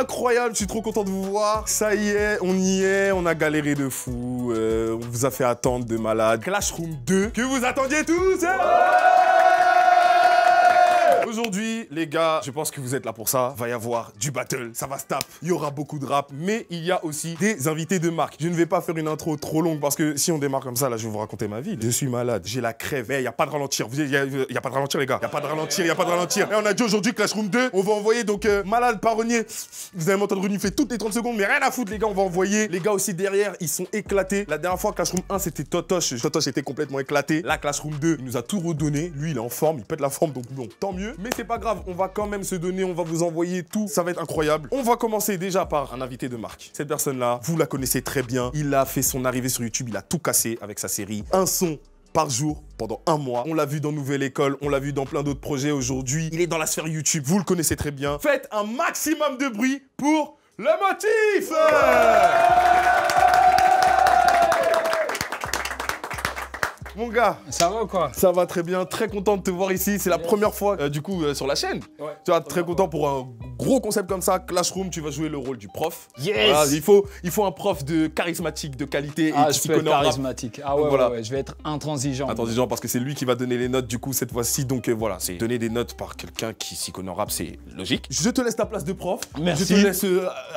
incroyable, je suis trop content de vous voir. Ça y est, on y est, on a galéré de fou. On vous a fait attendre de malade. Clashroom 2, que vous attendiez tous. Aujourd'hui, les gars, je pense que vous êtes là pour ça. Va y avoir du battle, ça va se taper. Il y aura beaucoup de rap, mais il y a aussi des invités de marque. Je ne vais pas faire une intro trop longue parce que si on démarre comme ça, là, je vais vous raconter ma vie. Je suis malade, j'ai la crève. Il n'y a pas de ralentir. Il n'y a pas de ralentir, les gars. Il n'y a pas de ralentir, il n'y a pas de ralentir. Et on a dit aujourd'hui Clashroom 2, on va envoyer donc malade, paronnier. Vous allez m'entendre renifler toutes les 30 secondes, mais rien à foutre, les gars. On va envoyer. Les gars aussi derrière, ils sont éclatés. La dernière fois, Clashroom 1, c'était Totoche. Totoche était complètement éclaté. Là, Clashroom 2, il nous a tout redonné. Lui, il est en forme, il pète la forme, donc bon, tant mieux. Mais c'est pas grave, on va quand même se donner, on va vous envoyer tout, ça va être incroyable. On va commencer déjà par un invité de marque. Cette personne-là, vous la connaissez très bien. Il a fait son arrivée sur YouTube, il a tout cassé avec sa série. Un son par jour pendant un mois. On l'a vu dans Nouvelle École, on l'a vu dans plein d'autres projets aujourd'hui. Il est dans la sphère YouTube, vous le connaissez très bien. Faites un maximum de bruit pour le motif. Mon gars, ça va ou quoi? Ça va très bien, très content de te voir ici. C'est la première fois du coup sur la chaîne. Ouais. Tu vois, très content pour un gros concept comme ça. Clashroom, tu vas jouer le rôle du prof. Yes. Voilà, il faut un prof de charismatique, de qualité. Ah, et je peux être charismatique. Ah ouais, voilà. Ouais, je vais être intransigeant. Intransigeant parce que c'est lui qui va donner les notes du coup cette fois-ci. Donc voilà, c'est donner des notes par quelqu'un qui s'y connaît en rap, c'est logique. Je te laisse ta place de prof. Merci. Je te laisse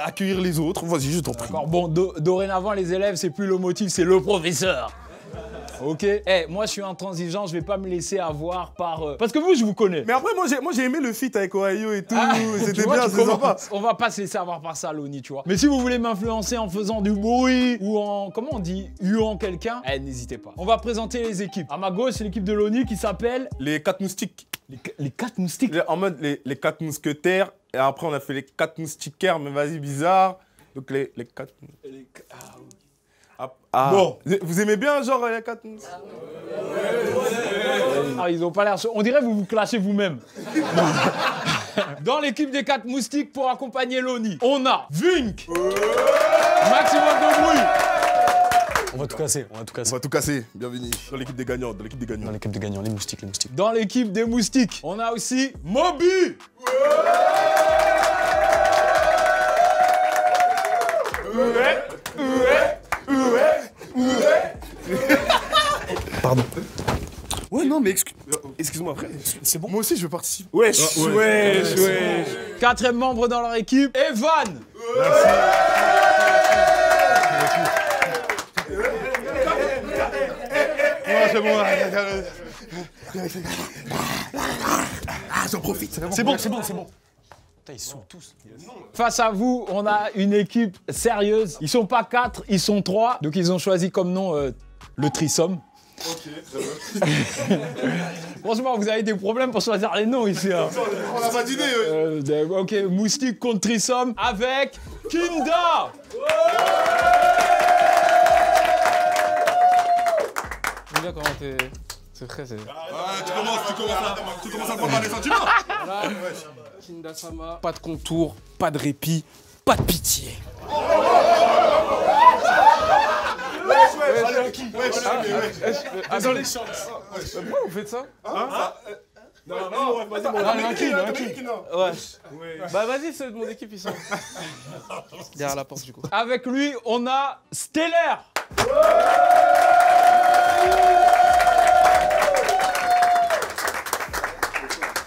accueillir les autres. Vas-y, je t'en prie. D'accord, bon, dorénavant, les élèves, c'est plus le motif, c'est le professeur. Ok. Moi je suis intransigeant, je vais pas me laisser avoir par... Parce que vous, je vous connais. Mais après, moi j'ai aimé le feat avec Ohio et tout. C'était bien, c'est sympa. On va pas se laisser avoir par ça, Loni, tu vois. Mais si vous voulez m'influencer en faisant du bruit ou en... Comment on dit? Huant quelqu'un, n'hésitez pas. On va présenter les équipes. À ma gauche, c'est l'équipe de Loni qui s'appelle... Les 4 moustiques. Les 4 moustiques? En mode les 4 mousquetaires. Et après, on a fait les 4 moustiquaires, mais vas-y, bizarre. Donc les 4... Ah. Bon, vous aimez bien genre les 4 Ah, ils ont pas l'air... On dirait que vous vous clashez vous-même. Dans l'équipe des 4 moustiques pour accompagner Loni, on a Vink. Maximum de bruit. On va tout casser, on va tout casser. On va tout casser, bienvenue. Dans l'équipe des gagnants, dans l'équipe des gagnants. Dans l'équipe des gagnants, les moustiques, les moustiques. Dans l'équipe des moustiques, on a aussi Moby. Pardon. Ouais, non, mais excuse-moi, après, c'est bon. Moi aussi, je veux participer. Wesh, wesh. Quatrième membre dans leur équipe, Evan. Merci. C'est bon. J'en profite. C'est bon. Putain, ils sont tous. Face à vous, on a une équipe sérieuse. Ils sont pas 4, ils sont 3. Donc ils ont choisi comme nom le Trisome. Ok, très bien. Franchement, vous avez des problèmes pour choisir les noms ici. Hein. On a pas d'idée. Ok, Moustique contre Trisome avec Kinda. Kinda, comment t'es... C'est très... Tu commences à prendre par les sentiments. Voilà. Kinda Sama, pas de contour, pas de répit, pas de pitié. Dans les champs. Pourquoi vous faites ça? Non, vas-y. Ouais. Bah vas-y, ceux de mon équipe, ils sont derrière la porte du coup. Avec lui, on a Stellaire.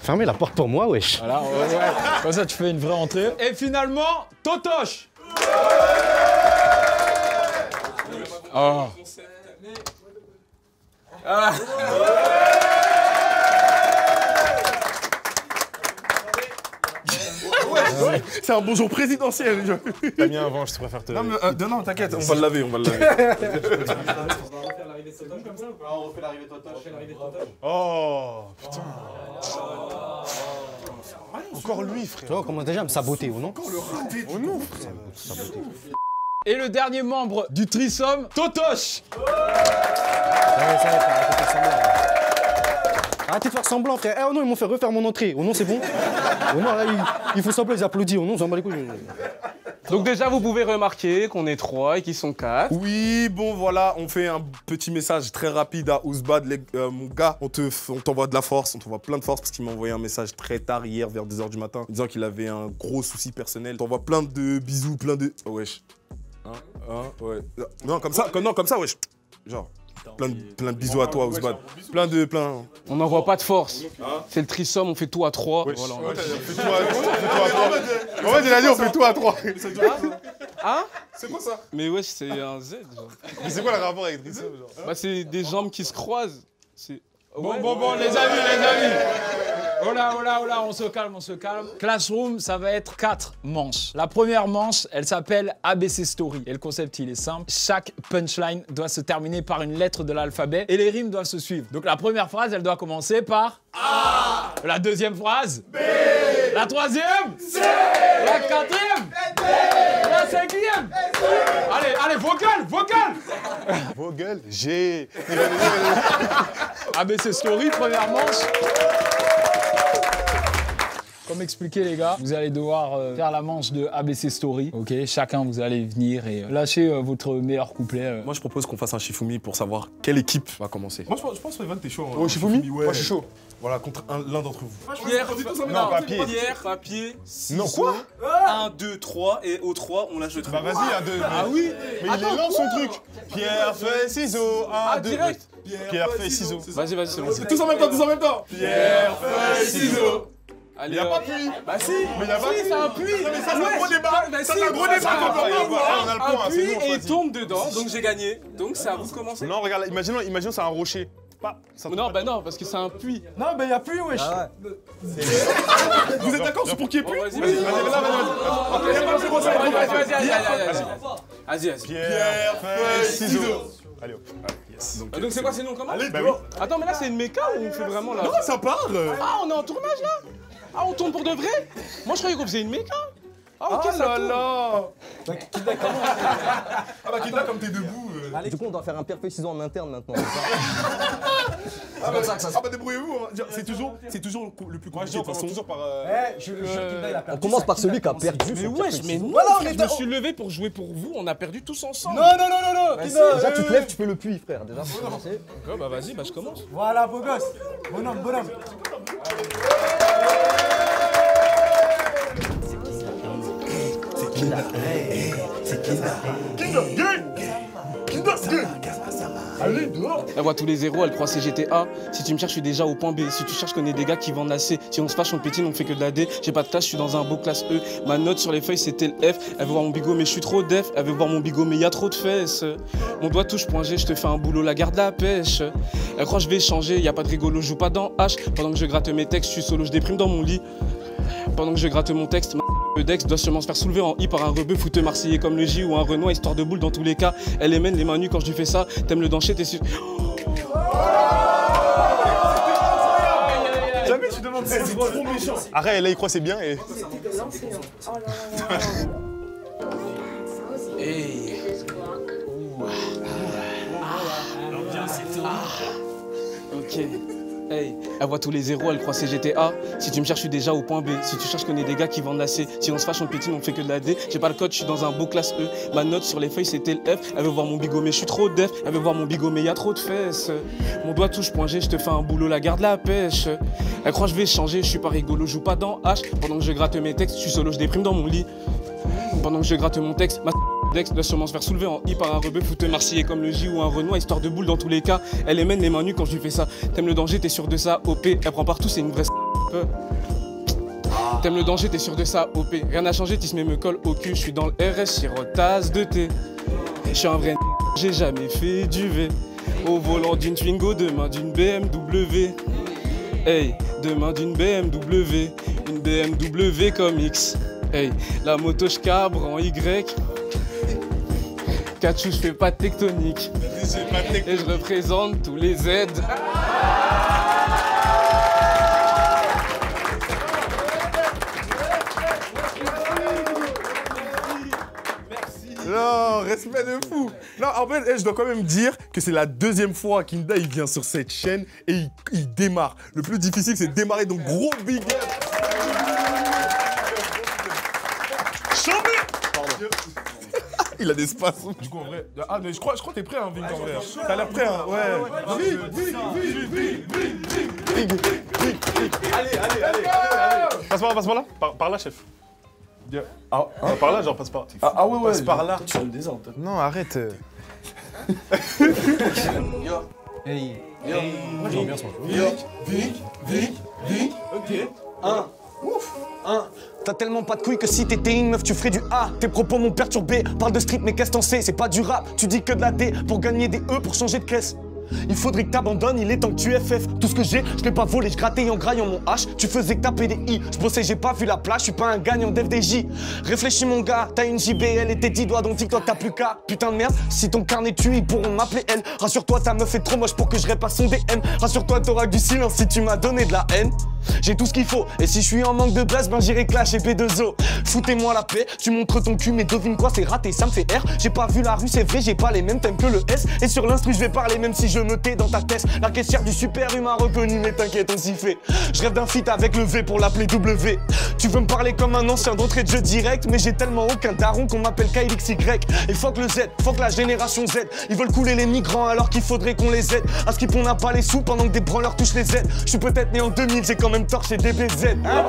Fermez la porte pour moi, wesh. Voilà, ouais. Comme ça, tu fais une vraie entrée. Et finalement, Totoche. Oh. Ah. C'est un bonjour présidentiel. T'as mis un vent, je préfère te... Non, t'inquiète, on va le laver, On va refaire l'arrivée de Totoche comme ça ou pas? On refait l'arrivée de Totoche. Oh, putain. Encore lui, frère. Tu vois, comment déjà me saboter, ou non? Encore le raté. Oh non, frère. Saboter. Et le dernier membre du Trisome, Totoche. Ça y est, arrêtez de faire semblant. Arrêtez de faire semblant, frère. Eh, oh non, ils m'ont fait refaire mon entrée. Oh non, c'est bon. Oh non, là, ils font semblant, ils applaudissent. Oh non, j'en bats les couilles. Donc déjà, vous pouvez remarquer qu'on est 3 et qu'ils sont 4. Oui, bon voilà, on fait un petit message très rapide à Ousbad, mon gars. On t'envoie de la force, on t'envoie plein de force parce qu'il m'a envoyé un message très tard hier vers 2h du matin disant qu'il avait un gros souci personnel. On t'envoie plein de bisous, plein de... Oh wesh. Ouais. Non, comme ça, wesh. Genre, plein de bisous à toi, Ousbad. Plein... On n'envoie pas de force. C'est le trisome, on fait tout à 3. Wesh. Voilà, On fait tout à 3. En fait, il a dit on fait tout à 3. Hein? C'est quoi ça? Mais wesh, c'est un Z, genre. Mais c'est quoi le rapport avec trisome, genre? Bah, c'est des jambes qui se croisent. Bon, les amis. Oh là, on se calme. Classroom, ça va être 4 manches. La première manche, elle s'appelle ABC Story. Et le concept, il est simple. Chaque punchline doit se terminer par une lettre de l'alphabet et les rimes doivent se suivre. Donc la première phrase, elle doit commencer par A. La deuxième phrase, B. La troisième, C. La quatrième, D. La cinquième, Allez, vocal. Vos gueules, G. ABC Story, première manche. Comme expliqué les gars, vous allez devoir faire la manche de ABC Story. Ok, chacun vous allez venir et lâcher votre meilleur couplet. Moi je propose qu'on fasse un Shifumi pour savoir quelle équipe va commencer. Moi je pense que Evan t'es chaud. Oh, Shifumi? Ouais. Moi je suis chaud. Voilà, contre l'un d'entre vous. Papier, ciseaux. Non, quoi? 1, 2, 3 et au 3 on lâche le truc. Bah vas-y, à 2. Ah oui. Mais il est lent son truc. Pierre, feuille, ciseaux. 1, 2. direct. Pierre, feuille, ciseaux. Vas-y, c'est bon. Tous en même temps. Pierre, feuille, ciseaux. Allez, Il n'y a pas de puits. Bah si. Mais il n'y a pas de puits. c'est un puits. Non mais ça c'est un gros débat. Bah Ça si, c'est un gros ça, débat. c'est On peut pas avoir. On a le point. Un C'est puits nous, on et il choisit. tombe dedans, donc j'ai gagné. Donc c'est à vous de commencer. Non, regarde, imaginons c'est un rocher. Non, bah non, parce que c'est un puits. Non, mais y'a plus, wesh. Vous êtes d'accord sur pour qui est Bon, plus? vas-y. Vas-y. Pierre, feuille, ciseaux. Allez hop. Yes. Donc c'est quoi, c'est nous, on commence? Allez, bah oui. Attends, mais là c'est une méca ou on fait vraiment là? Non, ça part. Ah, on est en tournage là? Ah, on tourne pour de vrai? Moi je croyais qu'on faisait une méca. Ah, ok, ça tourne. Ah bah Kidna, comme t'es debout. Du coup, on doit faire un pierre feuille ciseaux en interne maintenant. Ah bah débrouillez-vous. C'est toujours le plus compliqué de toute façon. Toujours par. Je le jure, Kidna, il a On perdu. commence par celui qui a perdu Mais son pierre wesh, feuille mais ciseaux. non, Voilà, frère, on je me est- suis levé pour jouer pour vous, on a perdu tous ensemble. Non, Kidna. Déjà, tu te lèves, tu fais le puits, frère. Déjà, pour commencer. Ok, bah vas-y, bah je commence. Voilà, beau gosse. Bonhomme. Elle voit tous les zéros, elle croit c'est GTA. Si tu me cherches, je suis déjà au point B. Si tu cherches, je connais des gars qui vendent assez. Si on se fâche, on pétine, on fait que de la D. J'ai pas de classe, je suis dans un beau classe E. Ma note sur les feuilles, c'était le F. Elle veut voir mon bigot, mais je suis trop def. Elle veut voir mon bigot, mais y a trop de fesses. Mon doigt touche point G, je te fais un boulot, la garde la pêche. Elle croit que je vais changer, y a pas de rigolo, je joue pas dans H. Pendant que je gratte mes textes, je suis solo, je déprime dans mon lit. Pendant que je gratte mon texte, le Dex doit sûrement se faire soulever en I par un rebeu fouteux marseillais comme le J ou un Renoir, histoire de boule dans tous les cas. Elle les mène les mains nues quand je lui fais ça. T'aimes le dancher, t'es sûr. Jamais tu demandes ça. C'est trop méchant. Arrête, là il croit c'est bien et. Ok. Hey, elle voit tous les zéros, elle croit c'est GTA. Si tu me cherches, je suis déjà au point B. Si tu cherches, je connais des gars qui vendent la C. Si on se fâche, on pétine, on fait que de la D. J'ai pas le code, je suis dans un beau classe E. Ma note sur les feuilles, c'était le F. Elle veut voir mon bigot, mais je suis trop def. Elle veut voir mon bigot, mais y a trop de fesses. Mon doigt touche point G, je te fais un boulot, la garde la pêche. Elle croit que je vais changer, je suis pas rigolo, je joue pas dans H. Pendant que je gratte mes textes, je suis solo, je déprime dans mon lit. Pendant que je gratte mon texte, ma Dex doit sûrement se faire soulever en I par un rebeu fouteux marseillais comme le J ou un Renoir, histoire de boule dans tous les cas. Elle les mène les mains nues quand je lui fais ça. T'aimes le danger, t'es sûr de ça, OP. Elle prend partout, c'est une vraie T'aimes le danger, t'es sûr de ça, OP. Rien n'a changé, Tismé me colle au cul. Je suis dans le RS, tasse de thé. Je suis un vrai j'ai jamais fait du V. Au volant d'une Twingo, demain d'une BMW. Hey, demain d'une BMW. Une BMW comme X. Hey, la moto je cabre en Y. Kachou, je fais pas de tectonique. Et je représente tous les Z. Non, respect de fou. Non, en fait, je dois quand même dire que c'est la deuxième fois qu'Inda il vient sur cette chaîne et il démarre. Le plus difficile, c'est de démarrer, donc gros big up. Il a des spasmes. Du coup, en vrai. Ah, mais je crois que t'es prêt, hein, Ving, en vrai. T'as l'air prêt, hein, ouais. Allez. Passe par là. Par là, chef. Par là, genre, passe par. Ah ouais, Passe par là. Tu as le désordre. Non, arrête. Hey. Moi, j'aime bien son jeu. Ok. T'as tellement pas de couilles que si t'étais une meuf tu ferais du A. Tes propos m'ont perturbé, parle de street mais qu'est-ce t'en sais? C'est pas du rap, tu dis que de la D pour gagner des E pour changer de caisse. Il faudrait que t'abandonnes, il est temps que tu FF. Tout ce que j'ai, je l'ai pas volé, je grattais en graillant mon H. Tu faisais que taper des I, je bossais, j'ai pas vu la plage, je suis pas un gagnant d'FDJ. Réfléchis mon gars, t'as une JBL et tes 10 doigts, donc dis-toi que t'as plus qu'à. Putain de merde, si ton carnet tue, ils pourront m'appeler elle. Rassure-toi, ta meuf est trop moche pour que je répasse son DM. Rassure-toi, t'auras du silence si tu m'as donné de la haine. J'ai tout ce qu'il faut, et si je suis en manque de buzz, ben j'irai clash et P2O. Foutez-moi la paix, tu montres ton cul, mais devine quoi, c'est raté, ça me fait R. J'ai pas vu la rue, c'est vrai, j'ai pas les mêmes thèmes que le S. Et sur l'instru, je vais parler même si je me tais dans ta tête. La caissière du Super U m'a reconnu, mais t'inquiète, on s'y fait. Je rêve d'un feat avec le V pour l'appeler W. Tu veux me parler comme un ancien d'entrée de jeu direct, mais j'ai tellement aucun daron qu'on m'appelle KLXY. Et fuck le Z, fuck la génération Z. Ils veulent couler les migrants alors qu'il faudrait qu'on les aide. À Skip on n'a pas les sous pendant que des branleurs touchent les aides. Je suis peut-être né en 2000, j'ai quand même torché DBZ. Hein?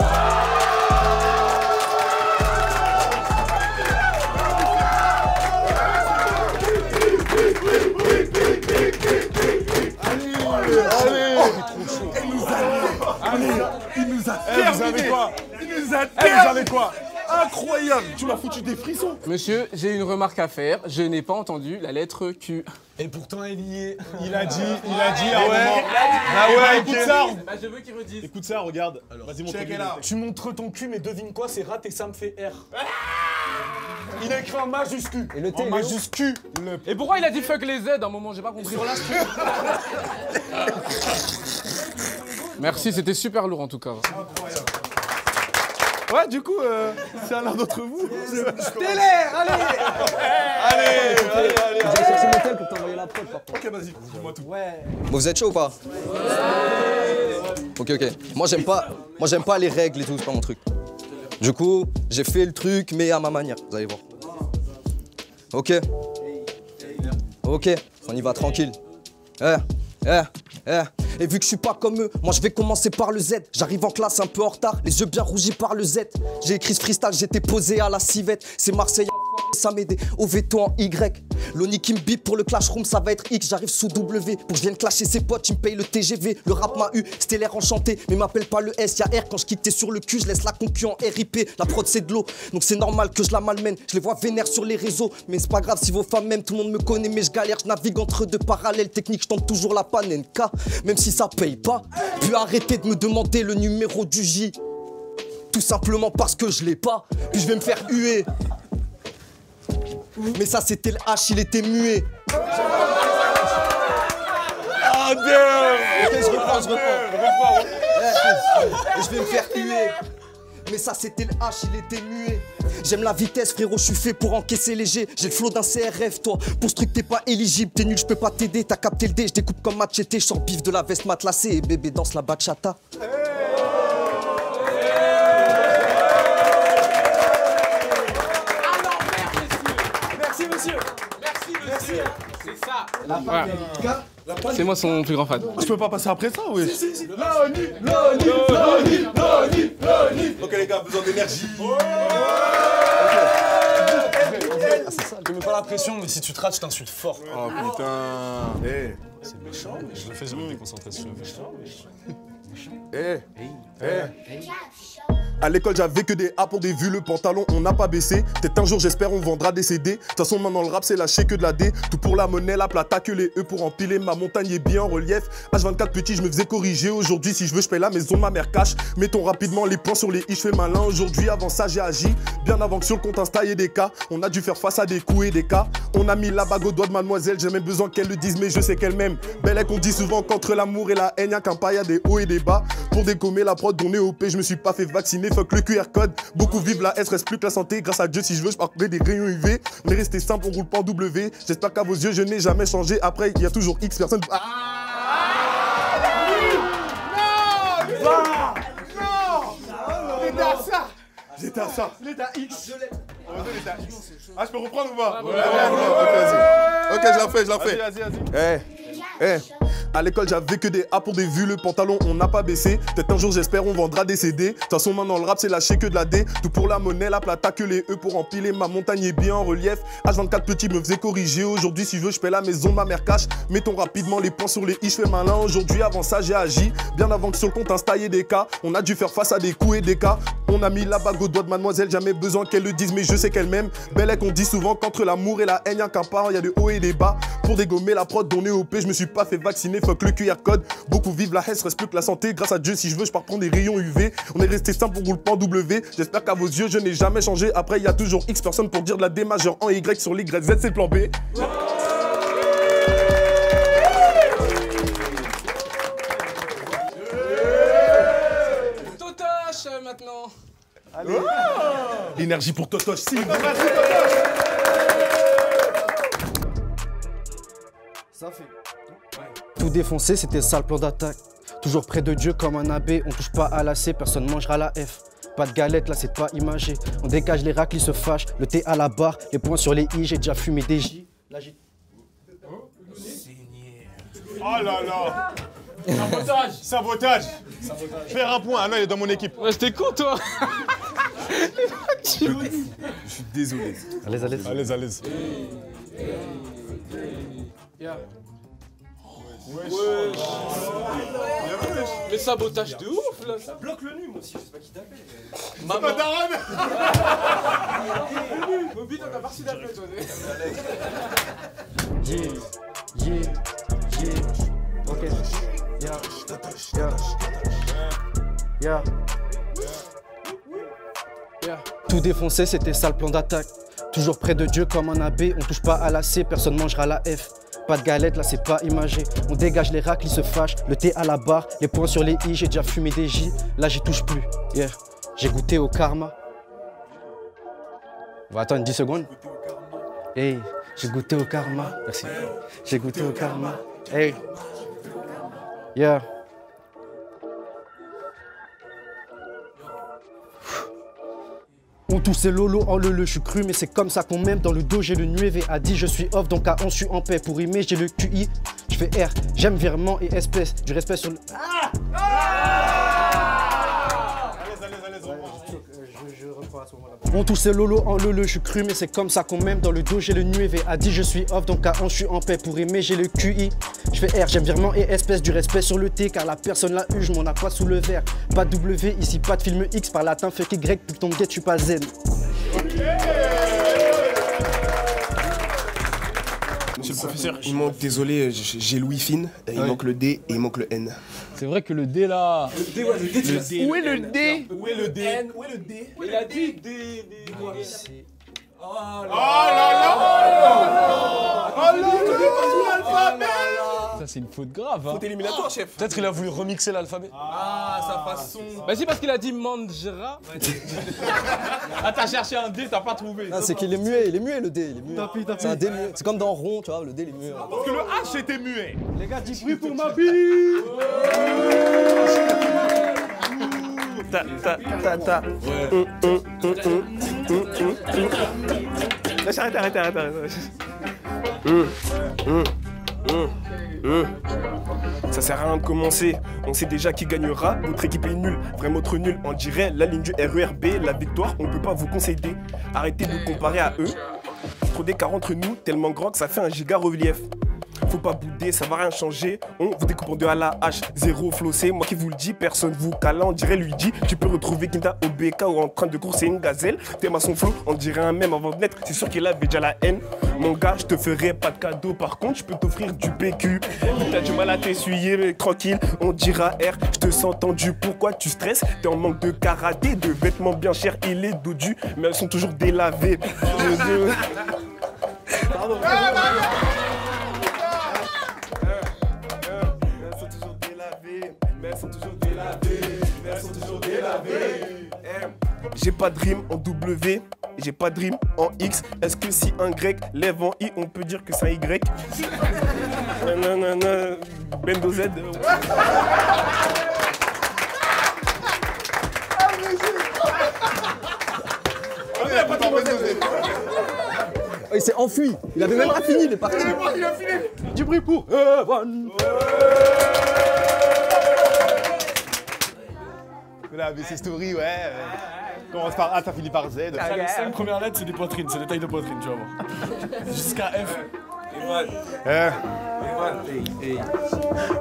Il nous a Vous savez quoi? Incroyable. Tu m'as foutu des frissons. Monsieur, j'ai une remarque à faire. Je n'ai pas entendu la lettre Q. Et pourtant, elle y est. Il a dit à un moment. Ah ouais, écoute ça. Bah, je veux qu'il redise. Écoute ça, regarde. Vas-y, montre-lui. Tu montres ton cul, mais devine quoi, c'est raté, ça me fait R. Il a écrit en majuscule. Et le T, En majuscule. Et pourquoi il a dit fuck les Z à un moment? J'ai pas compris. Merci, c'était super lourd en tout cas. Ouais, du coup, c'est à l'un d'entre vous. J'ai cherché mon tel pour t'envoyer la prod par contre. Ok, vas-y, dis-moi tout. Bon, vous êtes chaud ou pas? Ok. Moi j'aime pas les règles et tout, c'est pas mon truc. Du coup, j'ai fait le truc, mais à ma manière, vous allez voir. Ok, on y va tranquille. Et vu que je suis pas comme eux, moi je vais commencer par le Z. J'arrive en classe un peu en retard, les yeux bien rougis par le Z. J'ai écrit ce freestyle, j'étais posé à la civette. C'est Marseille, ça m'aidait au veto en Y. Loni qui me bip pour le clash room, ça va être X. J'arrive sous W pour que je vienne clasher ses potes, il me paye le TGV. Le rap m'a eu, c'était l'air enchanté, mais m'appelle pas le S, y'a R. Quand je quitte t'es sur le cul, je laisse la concu en RIP. La prod c'est de l'eau, donc c'est normal que je la malmène. Je les vois vénère sur les réseaux, mais c'est pas grave si vos femmes m'aiment. Tout le monde me connaît, mais je galère, je navigue entre deux parallèles techniques. Je tente toujours la panne NK, même si ça paye pas. Puis arrêtez de me demander le numéro du J, tout simplement parce que je l'ai pas. Puis je vais me faire huer. Mais ça c'était le H, il était muet. Ah damn. Ok, je reprends. Et je vais me faire huer. Mais ça c'était le H, il était muet. J'aime la vitesse frérot, je suis fait pour encaisser léger. J'ai le flow d'un CRF toi, pour ce truc t'es pas éligible. T'es nul, je peux pas t'aider, t'as capté le dé. Je découpe comme machete, je sors bif de la veste matelassée. Et bébé danse la bachata. Merci monsieur. C'est ça. C'est moi son plus grand fan. Je peux pas passer après ça, oui. Ok les gars, besoin d'énergie. Je mets pas la pression, mais si tu te rates, je t'insulte fort. Oh putain. C'est méchant, mais je le fais, je me déconcentrer sur le méchant. À l'école j'avais que des A pour des vues, le pantalon on n'a pas baissé. Peut-être un jour j'espère on vendra des CD. De toute façon maintenant le rap c'est lâché que de la D. Tout pour la monnaie, la plata que les E pour empiler. Ma montagne est bien en relief. H24 petit je me faisais corriger. Aujourd'hui si je veux je paye la maison, ma mère cache. Mettons rapidement les points sur les I, je fais malin aujourd'hui. Avant ça j'ai agi, bien avant que sur le compte Insta y ait des cas. On a dû faire face à des coups et des cas. On a mis la bague au doigt de mademoiselle. J'ai même besoin qu'elle le dise mais je sais qu'elle m'aime. Belle est qu'on dit souvent qu'entre l'amour et la haine y'a qu'un pas, y'a des hauts et des bas. Pour dégommer la prod on est OP, je me suis pas fait vacciner. Fuck le QR code, beaucoup vivent la S, reste plus que la santé. Grâce à Dieu si je veux je parcourais des rayons UV. On est resté simple, on roule pas en W. J'espère qu'à vos yeux je n'ai jamais changé. Après il y a toujours X personnes. J'étais à ça. L'état X. Ah, je peux reprendre ou pas? Ouais, vas-y. Ok, je la fais. Vas-y. À l'école, j'avais que des A pour des vues, le pantalon, on n'a pas baissé. Peut-être un jour, j'espère, on vendra des CD. De toute façon, maintenant, le rap, c'est lâcher que de la D. Tout pour la monnaie, la plata que les E pour empiler. Ma montagne est bien en relief. H24 petit me faisait corriger. Aujourd'hui, si je veux, je paie la maison, ma mère cache. Mettons rapidement les points sur les i, je fais malin. Aujourd'hui, avant ça, j'ai agi. Bien avant que sur le compte Insta y ait des cas. On a dû faire face à des coups et des cas. On a mis la bague au doigt de mademoiselle. Jamais besoin qu'elle le dise, mais je sais qu'elle m'aime. Belle est qu'on dit souvent qu'entre l'amour et la haine, y'a qu'un pas. Y'a des hauts et des bas. Pour dégommer la prod, donner au P, je me suis pas fait vacciner. Fuck le QR code. Beaucoup vivent la haine, reste plus que la santé. Grâce à Dieu, si je veux, je pars prendre des rayons UV. On est resté simple pour rouler pas en W. J'espère qu'à vos yeux, je n'ai jamais changé. Après, il y a toujours X personnes pour dire de la D majeure en Y sur l'Y. Z, c'est le plan B. Totoche maintenant. Allez. Énergie pour Totoche, si. Ça fait. Tout défoncé, c'était ça le plan d'attaque. Toujours près de Dieu comme un abbé, on touche pas à la C, personne mangera la F. Pas de galette, là c'est pas imagé. On dégage les racles, ils se fâchent. Le thé à la barre, les points sur les I, j'ai déjà fumé des J. Là j'ai. Oh là là. Sabotage. Faire un point. Ah non, il est dans mon équipe. Ouais, j'étais con toi. Je suis désolé. Allez. Mais sabotage de ouf là. Ça bloque le nu, moi aussi, je sais pas qui t'appelle. Maman. Daron. Moby, t'as parti d'appeler toi. Ok. Tout défoncé, c'était ça le plan d'attaque. Toujours près de Dieu comme un abbé, on touche pas à la C, personne mangera la F. Pas de galette, là c'est pas imagé. On dégage les racles, ils se fâchent. Le thé à la barre, les points sur les I, j'ai déjà fumé des J. Là j'y touche plus. Yeah. J'ai goûté au karma. On va attendre 10 secondes. Hey, j'ai goûté au karma. Merci. J'ai goûté au karma. Hey. Yeah. On toussait Lolo en le, je suis cru, mais c'est comme ça qu'on m'aime. Dans le dos, j'ai le nueve a dit je suis off, donc à 11, je suis en paix. Pour rimer, j'ai le QI, je fais R, j'aime virement et espèce. Du respect sur le. Je reprends à ce moment-là. On toussait Lolo en le, je suis cru, mais c'est comme ça qu'on m'aime. Dans le dos, j'ai le nueve a dit je suis off, donc à 11, je suis en paix. Pour rimer, j'ai le QI, je fais R, j'aime virement et espèce. Du respect sur le T, car la personne l'a eu, je m'en a pas sous le verre. Pas de W, ici pas de film X, par latin, fuck Y, puis ton guet, je suis pas zen. Monsieur le professeur, il manque, désolé, j'ai Louis Fine, il manque le D et il manque le N. C'est vrai que le D là. Le D, ouais, le D. Où est le D? Où est le D? Où est le D? Il a dit D. Oh là là. Oh là là. Ça c'est une faute grave. Hein. Faute éliminatoire, chef. Peut-être il a voulu remixer l'alphabet. Ah, sa façon. Bah si, parce qu'il a dit mangera. Ah t'as cherché un D, t'as pas trouvé. Non, c'est qu'il est muet, le D, il est muet. C'est un D muet. C'est comme dans rond, tu vois, le D il est muet. Parce que le H était muet. Les gars, dis Oui pour ma bille. Ta. Arrête. Ça sert à rien de commencer, on sait déjà qui gagnera. Votre équipe est nulle, vraiment trop nulle. On dirait la ligne du RERB, la victoire, on peut pas vous concéder. Arrêtez de vous comparer à eux. Trop d'écart entre nous, tellement grand que ça fait un giga relief. Faut pas bouder, ça va rien changer. On vous découpe en deux à la hache, zéro flossé. Moi qui vous le dis, personne vous cala, on dirait lui dit. Tu peux retrouver Kinta au BK ou en train de courser une gazelle. T'aimes à son flow, on dirait un même avant de naître. C'est sûr qu'il avait déjà la haine. Mon gars, je te ferai pas de cadeau. Par contre, je peux t'offrir du PQ. T'as du mal à t'essuyer, mais tranquille, on dira R. Je te sens tendu, pourquoi tu stresses? T'es en manque de karaté, de vêtements bien chers, il est dodu, mais elles sont toujours délavées. Pardon. J'ai pas de rime en W, j'ai pas de rime en X. Est-ce que si un grec lève en I, on peut dire que c'est un Y? Bendo Z. a pas trop Il s'est enfui. Il avait même pas fini, il est parti. Il a filé. Du bruit pour Evan. La ABC Story, ouais. Commence par A, ça finit par Z. Les 5 premières lettres, c'est des poitrines, c'est des tailles de poitrine, tu vas voir. Jusqu'à F.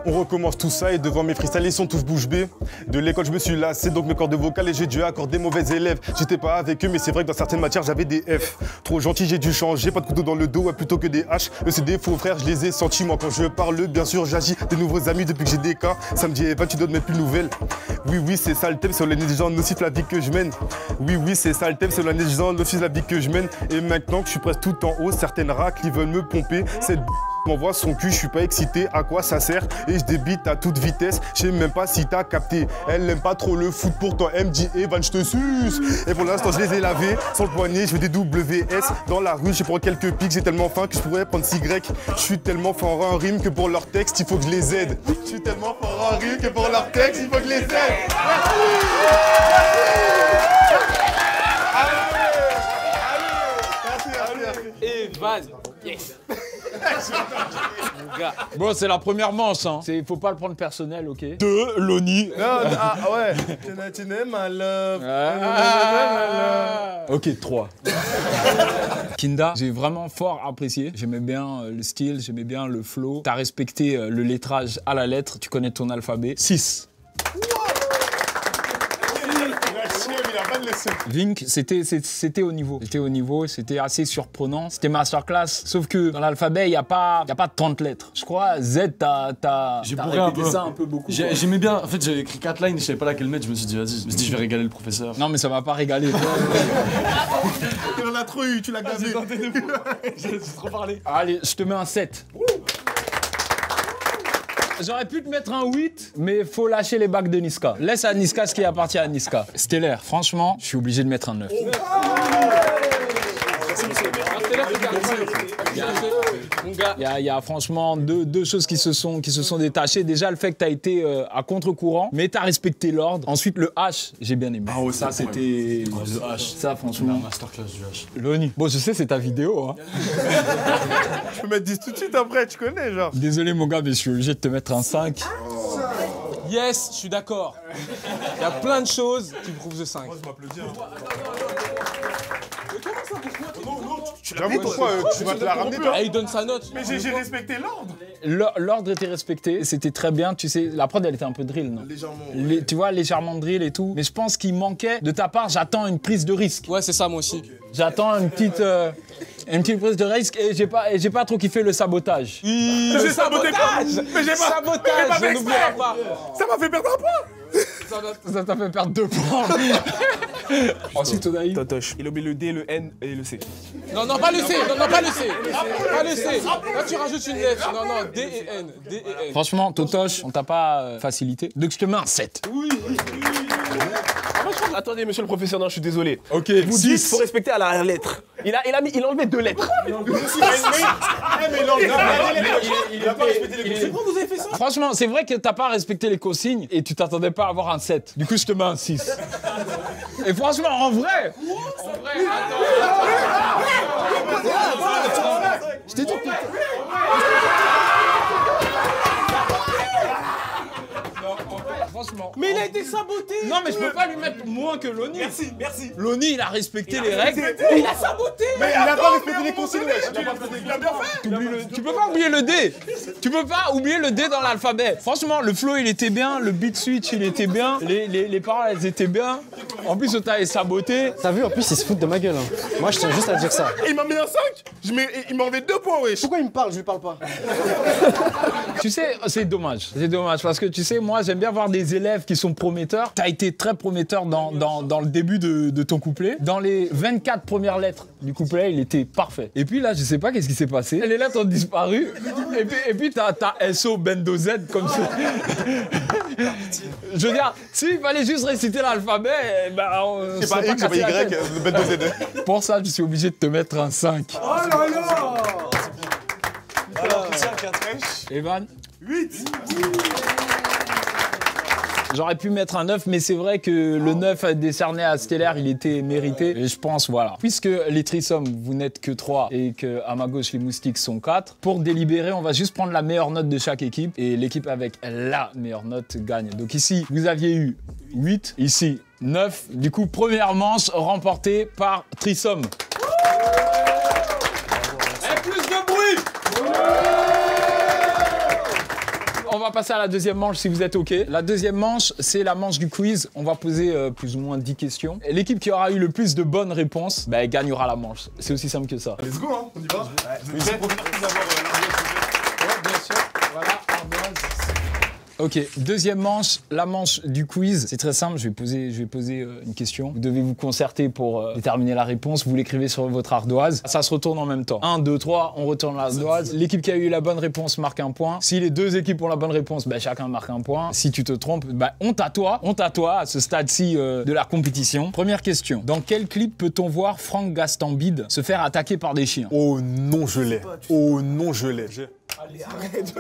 On recommence tout ça et devant mes freestyles, ils sont tous bouche bée. De l'école, je me suis lassé, donc mes cordes vocales et j'ai dû accorder mauvais élèves. J'étais pas avec eux, mais c'est vrai que dans certaines matières, j'avais des F. Trop gentil, j'ai dû changer, pas de couteau dans le dos, ouais, plutôt que des haches. Eux, c'est des faux frères, je les ai sentis. Moi, quand je parle, bien sûr, j'agis. Des nouveaux amis depuis que j'ai des cas. Ça me dit, Eva, tu dois te mettre plus nouvelles. Oui, c'est ça le thème, c'est l'année nocif la vie que je mène. Oui, c'est ça le thème, c'est l'année nocif la vie que je mène. Et maintenant que je suis presque tout en haut, certaines racles, ils veulent me pomper. Cette m'envoie son cul, je suis pas excité, à quoi ça sert? Et je débite à toute vitesse, je sais même pas si t'as capté. Elle n'aime pas trop le foot, pourtant elle me dit Evan, je te suce. Et pour l'instant je les ai lavés, sans le poignet, je fais des WS. Dans la rue, je prends quelques pics, j'ai tellement faim que je pourrais prendre 6 grecs. Je suis tellement fort en rime que pour leur texte, il faut que je les aide. Je suis tellement fort en rime que pour leur texte, il faut que je les aide. Evan, yes. Bon, c'est la première manche, hein. Faut pas le prendre personnel, ok? De Loni. Ouais. Tu n'aimes ma love. Ok, 3. Kinda, j'ai vraiment fort apprécié. J'aimais bien le style, j'aimais bien le flow. T'as respecté le lettrage à la lettre, tu connais ton alphabet. 6. Vink, c'était au niveau. C'était au niveau, c'était assez surprenant. C'était masterclass. Sauf que dans l'alphabet, il n'y a pas 30 lettres. Je crois, Z, t'as répété ça un peu beaucoup. J'aimais bien, en fait, j'avais écrit 4 lines, je savais pas laquelle mettre. Je me suis dit, vas-y, je vais régaler le professeur. Non, mais ça m'a pas régalé. Il en a trop eu, tu l'as gavé. J'ai trop parlé. Allez, je te mets un 7. J'aurais pu te mettre un 8, mais faut lâcher les bacs de Niska. Laisse à Niska ce qui appartient à Niska. Stellaire, franchement, je suis obligé de mettre un 9. Il y a franchement deux choses qui se sont détachées. Déjà, le fait que tu as été à contre-courant, mais tu as respecté l'ordre. Ensuite, le H, j'ai bien aimé. Ah ouais, ça, c'était... Le H. Ça, franchement... Masterclass du H. Loni. Bon, je sais, c'est ta vidéo. Hein. Je peux mettre 10 tout de suite après, tu connais, genre. Désolé, mon gars, mais je suis obligé de te mettre un 5. Yes, je suis d'accord. Il y a plein de choses qui prouvent ce 5. Moi, je m'applaudis. J'avoue, pourquoi tu vas te la ramener, toi? Il donne sa note. Mais j'ai respecté l'ordre. L'ordre était respecté, c'était très bien. Tu sais, la prod, elle était un peu drill, non? Légèrement. Tu vois, légèrement drill et tout. Mais je pense qu'il manquait, de ta part, j'attends une prise de risque. Ouais, c'est ça, moi aussi. Okay. J'attends une petite prise de risque et j'ai pas trop kiffé le sabotage. J'ai saboté quoi? Mais j'ai pas... Sabotage, on n'oubliera pas. Ça m'a fait perdre un point. Ça t'a fait perdre 2 points. Ensuite, on a eu... Totoche. Il oublie le D, le N et le C. Non, pas le C. Non, pas le C. Pas le C. Là, tu rajoutes une lettre. Non, D et N. D et N. Franchement, Totoche, on t'a pas facilité. Donc, je te mets un 7. Oui. Attendez, monsieur le professeur, non, je suis désolé. Ok, vous dites, faut respecter à la lettre. Il a enlevé 2 lettres. Il a pas respecté les consignes. Pourquoi vous avez fait ça? Franchement, c'est vrai que t'as pas respecté les consignes et tu t'attendais pas à avoir un 7. Du coup, je te mets un 6. Et franchement, en vrai, Je t'ai dit que franchement. Mais il a été saboté. Non, mais je peux pas lui mettre moins que Loni. Merci. Loni, il a respecté les règles. Il a saboté. Mais il a pas respecté les consignes, wesh. Il a bien fait. Tu peux pas oublier le D. Tu peux pas oublier le D dans l'alphabet. Franchement, le flow, il était bien. Le beat switch, il était bien. Les paroles, elles étaient bien. En plus, on t'a saboté. T'as vu, en plus, il se fout de ma gueule. Hein. Moi, je tiens juste à dire ça. Il m'a mis un 5. Il m'a enlevé 2 points, wesh. Pourquoi il me parle? Je lui parle pas. Tu sais, c'est dommage. C'est dommage parce que tu sais, moi, j'aime bien voir des élèves qui sont prometteurs. T'as été très prometteur dans le début de ton couplet. Dans les 24 premières lettres du couplet, il était parfait. Et puis là, je sais pas qu'est-ce qui s'est passé. Les lettres ont disparu. Et puis t'as SO Bendo Z comme ça. Je veux dire, s'il fallait juste réciter l'alphabet, ben on... C'est pas X, c'est pas Y, Bendo Z. Pour ça, je suis obligé de te mettre un 5. Oh là là. Evan 8. J'aurais pu mettre un 9, mais c'est vrai que le 9 décerné à Stellaire, il était mérité. Et je pense, voilà. Puisque les trissommes, vous n'êtes que 3 et que à ma gauche, les moustiques sont 4, pour délibérer, on va juste prendre la meilleure note de chaque équipe. Et l'équipe avec la meilleure note gagne. Donc ici, vous aviez eu 8. Ici, 9. Du coup, première manche remportée par Trissom. Et plus de bruit! On va passer à la deuxième manche si vous êtes OK. La deuxième manche, c'est la manche du quiz. On va poser plus ou moins 10 questions. Et l'équipe qui aura eu le plus de bonnes réponses, bah, elle gagnera la manche. C'est aussi simple que ça. Let's go, hein, on y va. Bien sûr. Voilà, ardoise. Ok, deuxième manche, la manche du quiz. C'est très simple, je vais poser une question. Vous devez vous concerter pour déterminer la réponse. Vous l'écrivez sur votre ardoise. Ça se retourne en même temps. 1, 2, 3, on retourne l'ardoise. L'équipe qui a eu la bonne réponse marque un point. Si les deux équipes ont la bonne réponse, bah, chacun marque un point. Si tu te trompes, bah, honte à toi à ce stade-ci de la compétition. Première question. Dans quel clip peut-on voir Franck Gastambide se faire attaquer par des chiens? Oh non, je l'ai. Oh non, je l'ai. Allez, arrête.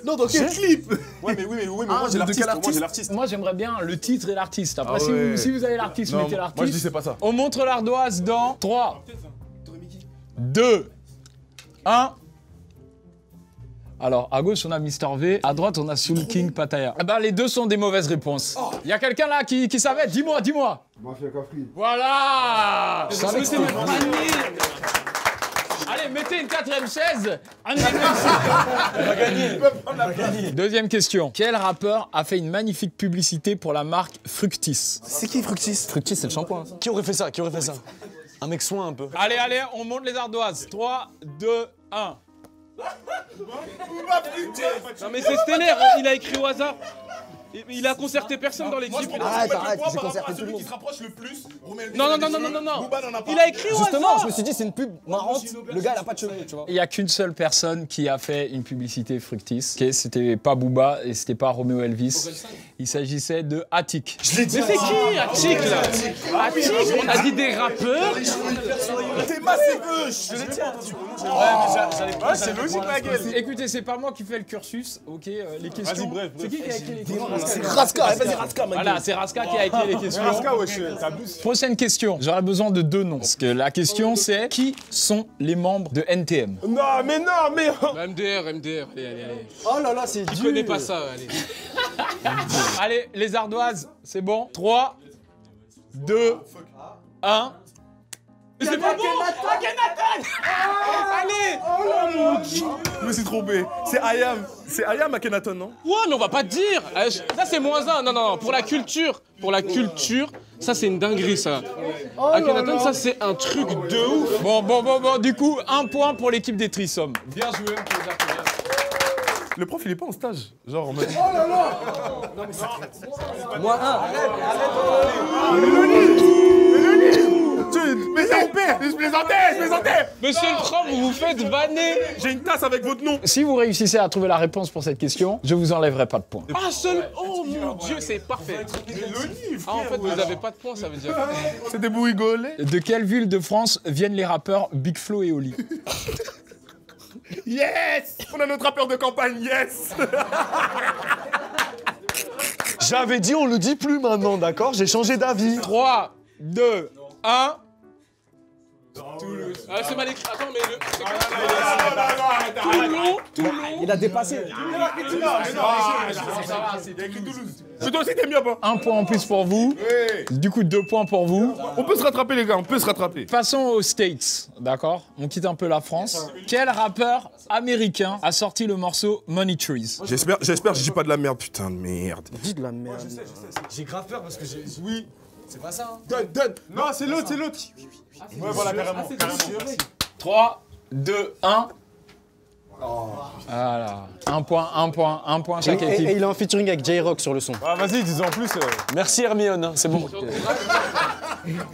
Non, dans quel clip? Ouais, mais moi j'ai l'artiste. Moi j'aimerais bien le titre et l'artiste. Après, si vous avez l'artiste, mettez l'artiste. Moi je dis c'est pas ça. On montre l'ardoise dans 3, 2, 1. Alors, à gauche, on a Mister V. À droite, on a Soul King Pattaya. Eh ben, les deux sont des mauvaises réponses. Il y a quelqu'un là qui savait? Dis-moi. Mafia Cafri. Voilà. Allez, mettez une 4ème chaise. On va gagner. Deuxième question. Quel rappeur a fait une magnifique publicité pour la marque Fructis? C'est qui Fructis? Fructis, c'est le shampoing. Qui aurait fait ça? Un mec soin un peu. Allez, on monte les ardoises. 3, 2, 1. Non mais c'est Stellaire, il a écrit au hasard. Il a concerté personne dans l'équipe. Arrête, j'ai concerté tout le monde. Qui se rapproche le plus, Non. Il a écrit au hasard. Justement, je me suis dit, c'est une pub marrante. Le gars, il a pas de cheveux, tu vois. Il n'y a qu'une seule personne qui a fait une publicité Fructis. Okay, c'était pas Booba et c'était pas Romeo Elvis. Il s'agissait de Attic. Mais c'est qui Attic là? Attic, on a dit des rappeurs. T'es massé gauche. Je les tiens. Ouais, c'est logique ma gueule. Écoutez, c'est pas moi qui fais le cursus, ok, les questions. Vas-y, bref. C'est qui a écrit les questions? C'est Raska, vas-y Raska, ma Voilà, c'est Raska qui a écrit les questions. Raska, wesh, t'abuses. Prochaine question. J'aurais besoin de 2 noms. Parce que la question c'est qui sont les membres de NTM? Non, mais. MDR, allez. Oh là là, c'est Qui connaît pas ça, allez. Allez, les ardoises, c'est bon. 3, 2, 1. C'est pas bon. Allez. Je me suis trompé. C'est Ayam Akhenaton, non? Ouais, mais on va pas te dire. Ça c'est -1. Non. Pour la culture, ça c'est une dinguerie ça. Akhenaton, ça c'est un truc de ouf. Bon. Du coup, 1 point pour l'équipe des Trissommes. Bien joué, on peut les applaudir. Le prof, il est pas en stage. Genre, en mode. Oh là là. Non, mais ça Moi, 1. Mais c'est mon père. Je plaisantais. Monsieur le prof, vous vous faites vanner. J'ai une tasse avec votre nom. Si vous réussissez à trouver la réponse pour cette question, je vous enlèverai pas de points. Ah, oh mon Dieu, c'est parfait. Ah, en fait, vous avez pas de points, ça veut dire. C'est des bourrigolés. De quelle ville de France viennent les rappeurs Big Flo et Oli? Yes. On a notre rappeur de campagne, yes. J'avais dit, on le dit plus maintenant, d'accord? J'ai changé d'avis. 3, 2, 1. Toulouse. Ah, c'est mal écrit. Attends, mais Toulon. Il a dépassé. Mais toi aussi, t'es mieux, pas? 1 point en plus pour vous. Du coup, 2 points pour vous. On peut se rattraper, les gars, on peut se rattraper. Passons aux States, d'accord? On quitte un peu la France. Quel rappeur américain a sorti le morceau Money Trees? J'espère que je dis pas de la merde, putain de merde. Dis de la merde. J'ai grave peur parce que j'ai... Oui. C'est pas ça, hein. Donne. Non, c'est l'autre. Ouais, voilà, carrément. 3, 2, 1. Voilà. Un point chaque équipe. Et il est en featuring avec J-Rock sur le son. Ah, vas-y, dis-en plus. Merci Hermione, c'est bon.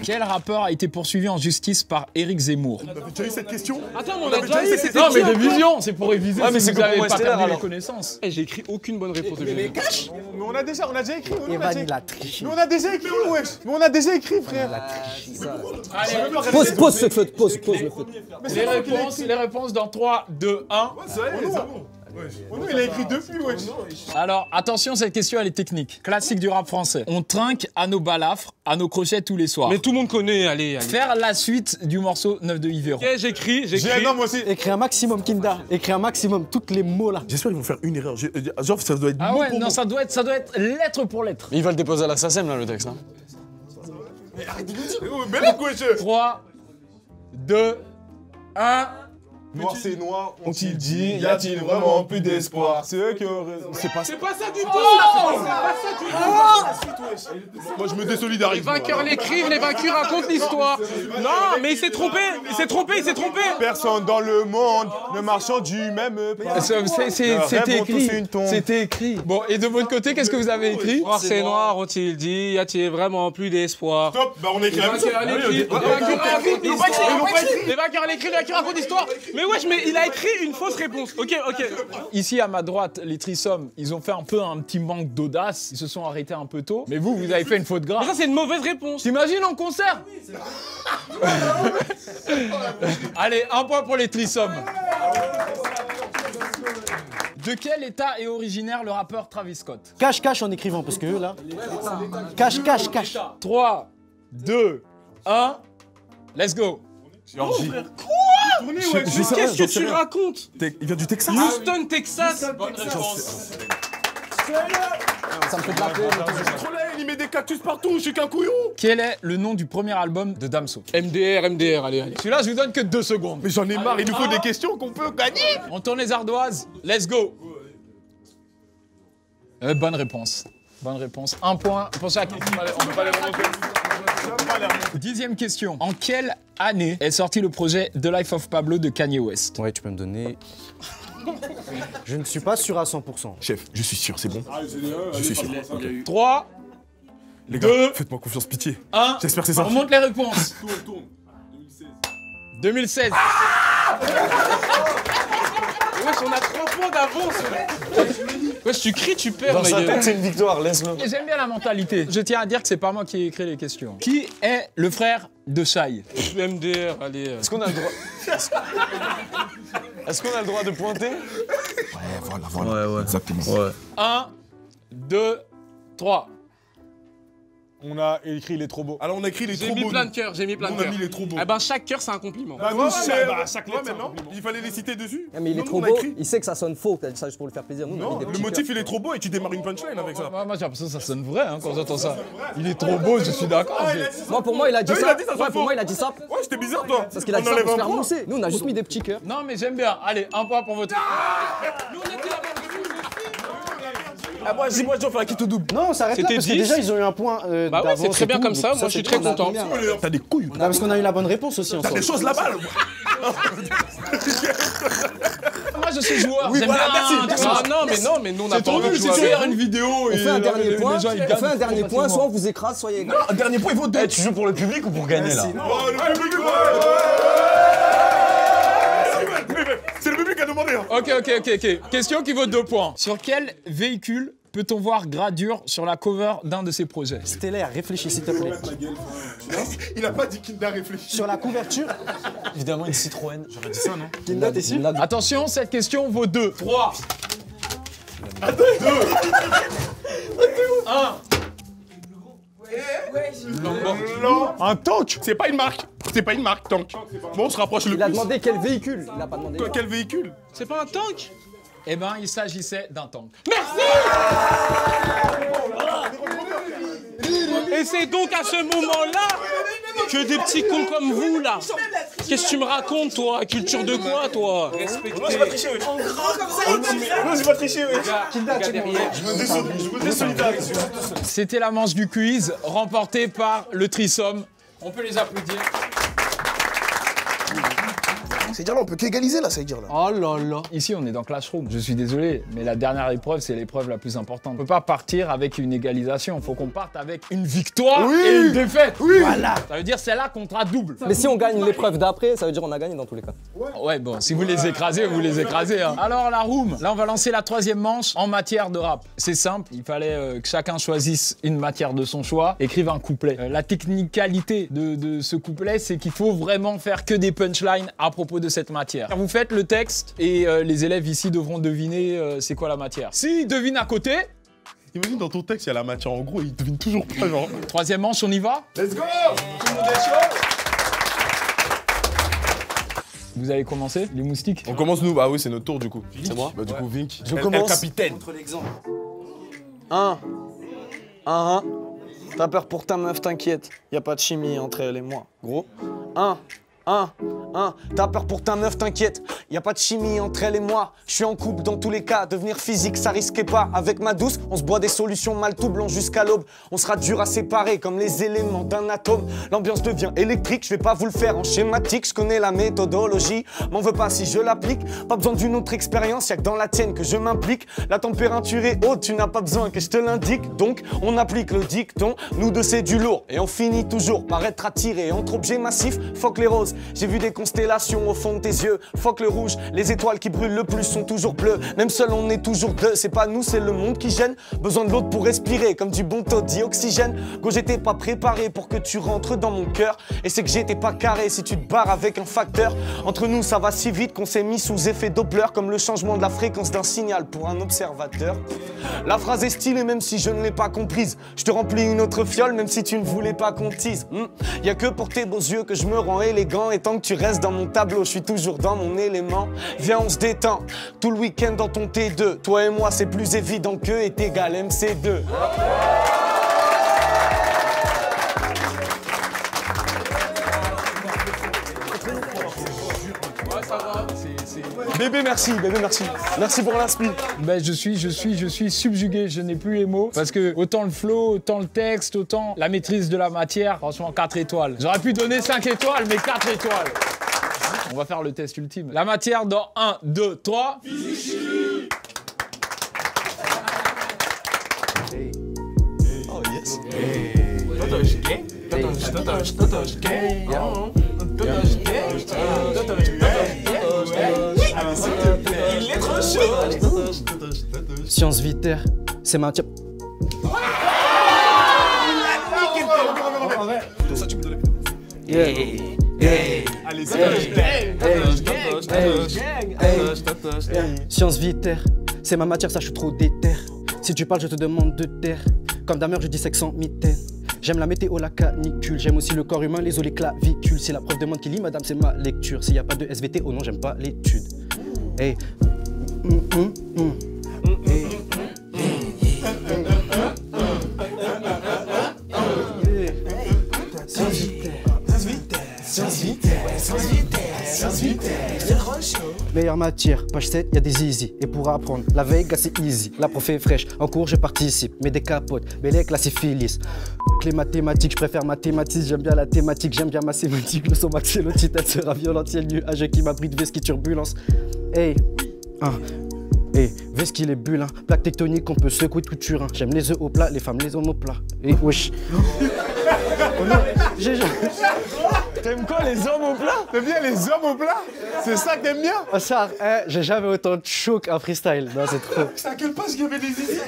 Quel rappeur a été poursuivi en justice par Éric Zemmour? On avait déjà eu cette question? Attends, on a déjà eu cette question. Non, mais révision, c'est pour réviser. Ouais, mais si c'est vous comme n'avez moi, pas Stellaire, perdu les alors. connaissances. J'ai écrit aucune bonne réponse. Mais cache. Mais on a déjà écrit. Evan, il a triché. Mais on a déjà écrit, wesh. Mais on a déjà écrit, frère. Pose ce feu, pose le feu. Les réponses dans 3, 2, 1. Il a écrit depuis, wesh. Alors, attention, cette question, elle est technique. Classique du rap français. On trinque à nos balafres, à nos crochets tous les soirs. Mais tout le monde connaît, allez. Faire la suite du morceau 9 de Yveron. Ok, j'écris. Non, moi aussi. Écris un maximum, Kinda. Écris un maximum, tous les mots là. J'espère qu'ils vont faire une erreur. Genre, ça doit être Ah mot ouais, pour non, mot. ça doit être lettre pour lettre. Mais il va le déposer à la SACEM, là, le texte. Hein. Mais là, wesh. 3, 2, 1. Noir c'est noir, ont-ils dit, y a-t-il vraiment plus d'espoir? C'est eux qui ont raison. C'est pas ça. C'est pas ça du tout. C'est pas ça du tout. Moi je me désolidarise. Les vainqueurs l'écrivent, les vaincus racontent l'histoire. Non, mais il s'est trompé. Personne dans le monde ne marchant du même pas. C'était écrit. C'était écrit. Bon, et de votre côté, qu'est-ce que vous avez écrit? Noir c'est noir, ont-ils dit, y a-t-il vraiment plus d'espoir? Stop, bah on écrit la même chose. Les vainqueurs l'écrivent, les vainqueurs racontent l'histoire. Mais wesh, mais il a écrit une fausse réponse. Ok. Ici, à ma droite, les Trisommes, ils ont fait un petit manque d'audace. Ils se sont arrêtés un peu tôt. Mais vous avez fait une faute grave. Mais ça, c'est une mauvaise réponse. T'imagines en concert? Allez, un point pour les Trisommes. De quel état est originaire le rappeur Travis Scott? Cache en écrivant, parce que eux là. Cache. 3, 2, 1, let's go. Georgie. Qu'est-ce que tu racontes? Il vient du Texas. Houston, Texas. Bonne réponse. Ça me fait de la peine. Il met des cactus partout, je suis qu'un couillon. Quel est le nom du premier album de Damso? MDR, allez. Celui-là, je vous donne que 2 secondes. Mais j'en ai marre, il nous faut des questions qu'on peut gagner. On tourne les ardoises. Let's go. Bonne réponse. Un point pour chaque. On peut pas les remonter. 10e question. En quelle année est sorti le projet The Life of Pablo de Kanye West? Ouais, tu peux me donner. Je ne suis pas sûr à 100%. Chef, je suis sûr, c'est bon. Je suis sûr. Ok. 3, Les gars, 2, faites-moi confiance, pitié. 1. J'espère que c'est ça. On remonte les réponses. 2016. Wesh, on a 3 points d'avance. Wesh, tu cries, tu perds. Dans sa ma gueule. tête, c'est une victoire, laisse-le. J'aime bien la mentalité. Je tiens à dire que c'est pas moi qui ai écrit les questions. Qui est le frère de Shai? MDR, allez. Est-ce qu'on a le droit... Est-ce qu'on a le droit de pointer? Ouais, voilà. Ouais. Exactement. 1, 2, 3. On a écrit il est trop beau. Alors on a écrit les trop J'ai mis beaux. plein de cœurs, On a mis les trop beaux. Eh ben, chaque cœur, c'est un compliment. Bah, Ouais, nous, c'est... bah, chaque lettre, c'est un maintenant, compliment. il fallait les citer dessus. Mais il est Nous, trop on a beau, écrit. il sait que ça sonne faux, t'as dit ça juste pour lui faire plaisir. Nous, on a mis Non, des le petits motif cœurs. il est trop beau et tu démarres une punchline avec ça. Moi, j'ai l'impression que ça sonne vrai quand j'entends ça. Il est trop beau, je suis d'accord. Moi, pour moi, il a dit Ah, il ça. a dit ça, Ouais, c'est pour faux. moi, il a dit ça. Ouais, c'était bizarre toi. Parce qu'il a dit ça pour se faire mousser. Nous, on a juste mis des petits cœurs. Non, mais j'aime bien. Allez, un point pour votre. Ah, moi, dis-moi, je vais faire un kit double. Non, on s'arrête là C'était parce que 10. déjà ils ont eu un point. Bah ouais, c'est très bien comme ça. Moi, je suis très content. T'as des couilles. Non, parce qu'on a eu la bonne réponse aussi T'as ensemble. des choses là-bas. Moi, je suis joueur. Oui, J'aime voilà, bien. merci. Mais non, on n'a C'est pas trop envie de nul si jouer tu avec. regardes une vidéo. On fait un dernier point. On fait un dernier point. Soit on vous écrase, soit il y a. Un dernier point, il vaut 2. Tu joues pour le public ou pour gagner, là? C'est le public qui a demandé. Hein. Ok. Question qui vaut 2 points. Sur quel véhicule peut-on voir gradure sur la cover d'un de ses projets? Stellaire, réfléchis s'il te plaît. Il a pas dit qu'il n'a réfléchi. Sur la couverture, Évidemment, une Citroën. J'aurais dit ça, non? Kinda, t'es sûr? Attention, cette question vaut 2. 3. 1. Un tank. C'est pas une marque. C'est pas une marque, tank. Bon, on se rapproche le Il a plus. demandé quel véhicule. Il a pas demandé. Quel véhicule? C'est pas un tank? Eh ben, il s'agissait d'un tank. Et c'est donc à ce moment-là que des petits cons comme vous, là. Qu'est-ce que tu me racontes, toi? Culture de quoi, toi? Respectez. Moi, j'ai pas triché, oui. Moi, j'ai pas triché, oui. Je me désolidarise. C'était la manche du quiz, remportée par le Trisomme. On peut les applaudir. C'est dire là, on peut qu'égaliser là, ça veut dire là. Oh là là. Ici, on est dans Classroom. Je suis désolé, mais la dernière épreuve, c'est l'épreuve la plus importante. On peut pas partir avec une égalisation. Faut qu'on parte avec une victoire et une défaite. Oui. Voilà. Ça veut dire celle-là contre double. Mais si on gagne l'épreuve d'après, ça veut dire on a gagné dans tous les cas. Ouais, bon, si vous les écrasez, vous les écrasez. Hein. Alors, la room. Là, on va lancer la 3e manche en matière de rap. C'est simple. Il fallait que chacun choisisse une matière de son choix, écrive un couplet. La technicalité de ce couplet, c'est qu'il faut vraiment faire que des punchlines à propos de de cette matière. Vous faites le texte et les élèves ici devront deviner c'est quoi la matière. S'ils devinent à côté... Imagine dans ton texte, il y a la matière. En gros, ils devinent toujours pas, genre. Troisième manche, on y va? Let's go! Tout le monde est chaud? Vous allez commencer, les moustiques? On commence nous, bah oui, c'est notre tour du coup. C'est moi? Bah du coup, Vink. Je commence. Capitaine. Contre l'exemple. 1. T'as peur pour ta meuf, t'inquiète. Y a pas de chimie entre elle et moi, gros. 1. T'as peur pour ta meuf, t'inquiète. Y a pas de chimie entre elle et moi. Je suis en couple dans tous les cas. Devenir physique, ça risquait pas. Avec ma douce, on se boit des solutions mal tout blanc jusqu'à l'aube. On sera dur à séparer comme les éléments d'un atome. L'ambiance devient électrique, je vais pas vous le faire en schématique. Je connais la méthodologie, m'en veux pas si je l'applique. Pas besoin d'une autre expérience, y'a que dans la tienne que je m'implique. La température est haute, tu n'as pas besoin que je te l'indique. Donc, on applique le dicton. Nous deux, c'est du lourd. Et on finit toujours par être attiré entre objets massifs. Fuck les roses, j'ai vu des constellations au fond de tes yeux. Fuck le rouge, les étoiles qui brûlent le plus sont toujours bleues. Même seul, on est toujours deux. C'est pas nous, c'est le monde qui gêne. Besoin de l'autre pour respirer, comme du bon taux d'oxygène. Go, j'étais pas préparé pour que tu rentres dans mon cœur. Et c'est que j'étais pas carré si tu te barres avec un facteur. Entre nous, ça va si vite qu'on s'est mis sous effet Doppler, comme le changement de la fréquence d'un signal pour un observateur. La phrase est stylée, même si je ne l'ai pas comprise. Je te remplis une autre fiole, même si tu ne voulais pas qu'on tease. Y a que pour tes beaux yeux que je me rends élégant. Et tant que tu restes dans mon tableau, je suis toujours dans mon élément. Viens, on se détend, tout le week-end dans ton T2. Toi et moi, c'est plus évident que est égal MC2. Bébé, merci, bébé, merci. Merci pour l'inspi. Ben, je suis subjugué, je n'ai plus les mots. Parce que autant le flow, autant le texte, autant la maîtrise de la matière, franchement 4 étoiles. J'aurais pu donner 5 étoiles, mais 4 étoiles. On va faire le test ultime. La matière dans 1, 2, 3. Physique. Oh yes. Il est trop chaud. Science vitaire, c'est matière. Science vitaire, c'est ma matière, ça je suis trop déter. Si tu parles, je te demande de taire. Comme Damer, je dis sexe sans mitaine. J'aime la météo, la canicule. J'aime aussi le corps humain, les os, les clavicules. C'est la preuve de monde qui lit, madame, c'est ma lecture. S'il n'y a pas de SVT, oh non, j'aime pas l'étude. Hey. Meilleure matière, page 7, y'a des easy. Et pour apprendre, la Vega c'est easy. La prof est fraîche, en cours je participe. Mais des capotes, Bélec, la syphilis. Les mathématiques, je préfère mathématiques. J'aime bien la thématique, j'aime bien ma sémantique. Le son maxillotite, elle sera violente. Y'a le nuage qui m'abrite, Veski turbulence. Hey, hey, Veski les bulles, hein. Plaque tectonique, on peut secouer tout turin. J'aime les œufs au plat, les femmes les hommes au plat. Et wesh. Oh non, T'aimes quoi les hommes au plat? T'aimes bien les hommes au plat? C'est ça que t'aimes bien? Oh ça, j'ai jamais autant de choc en freestyle. Non, c'est trop. C'est à quelle page qu'il y avait des idées?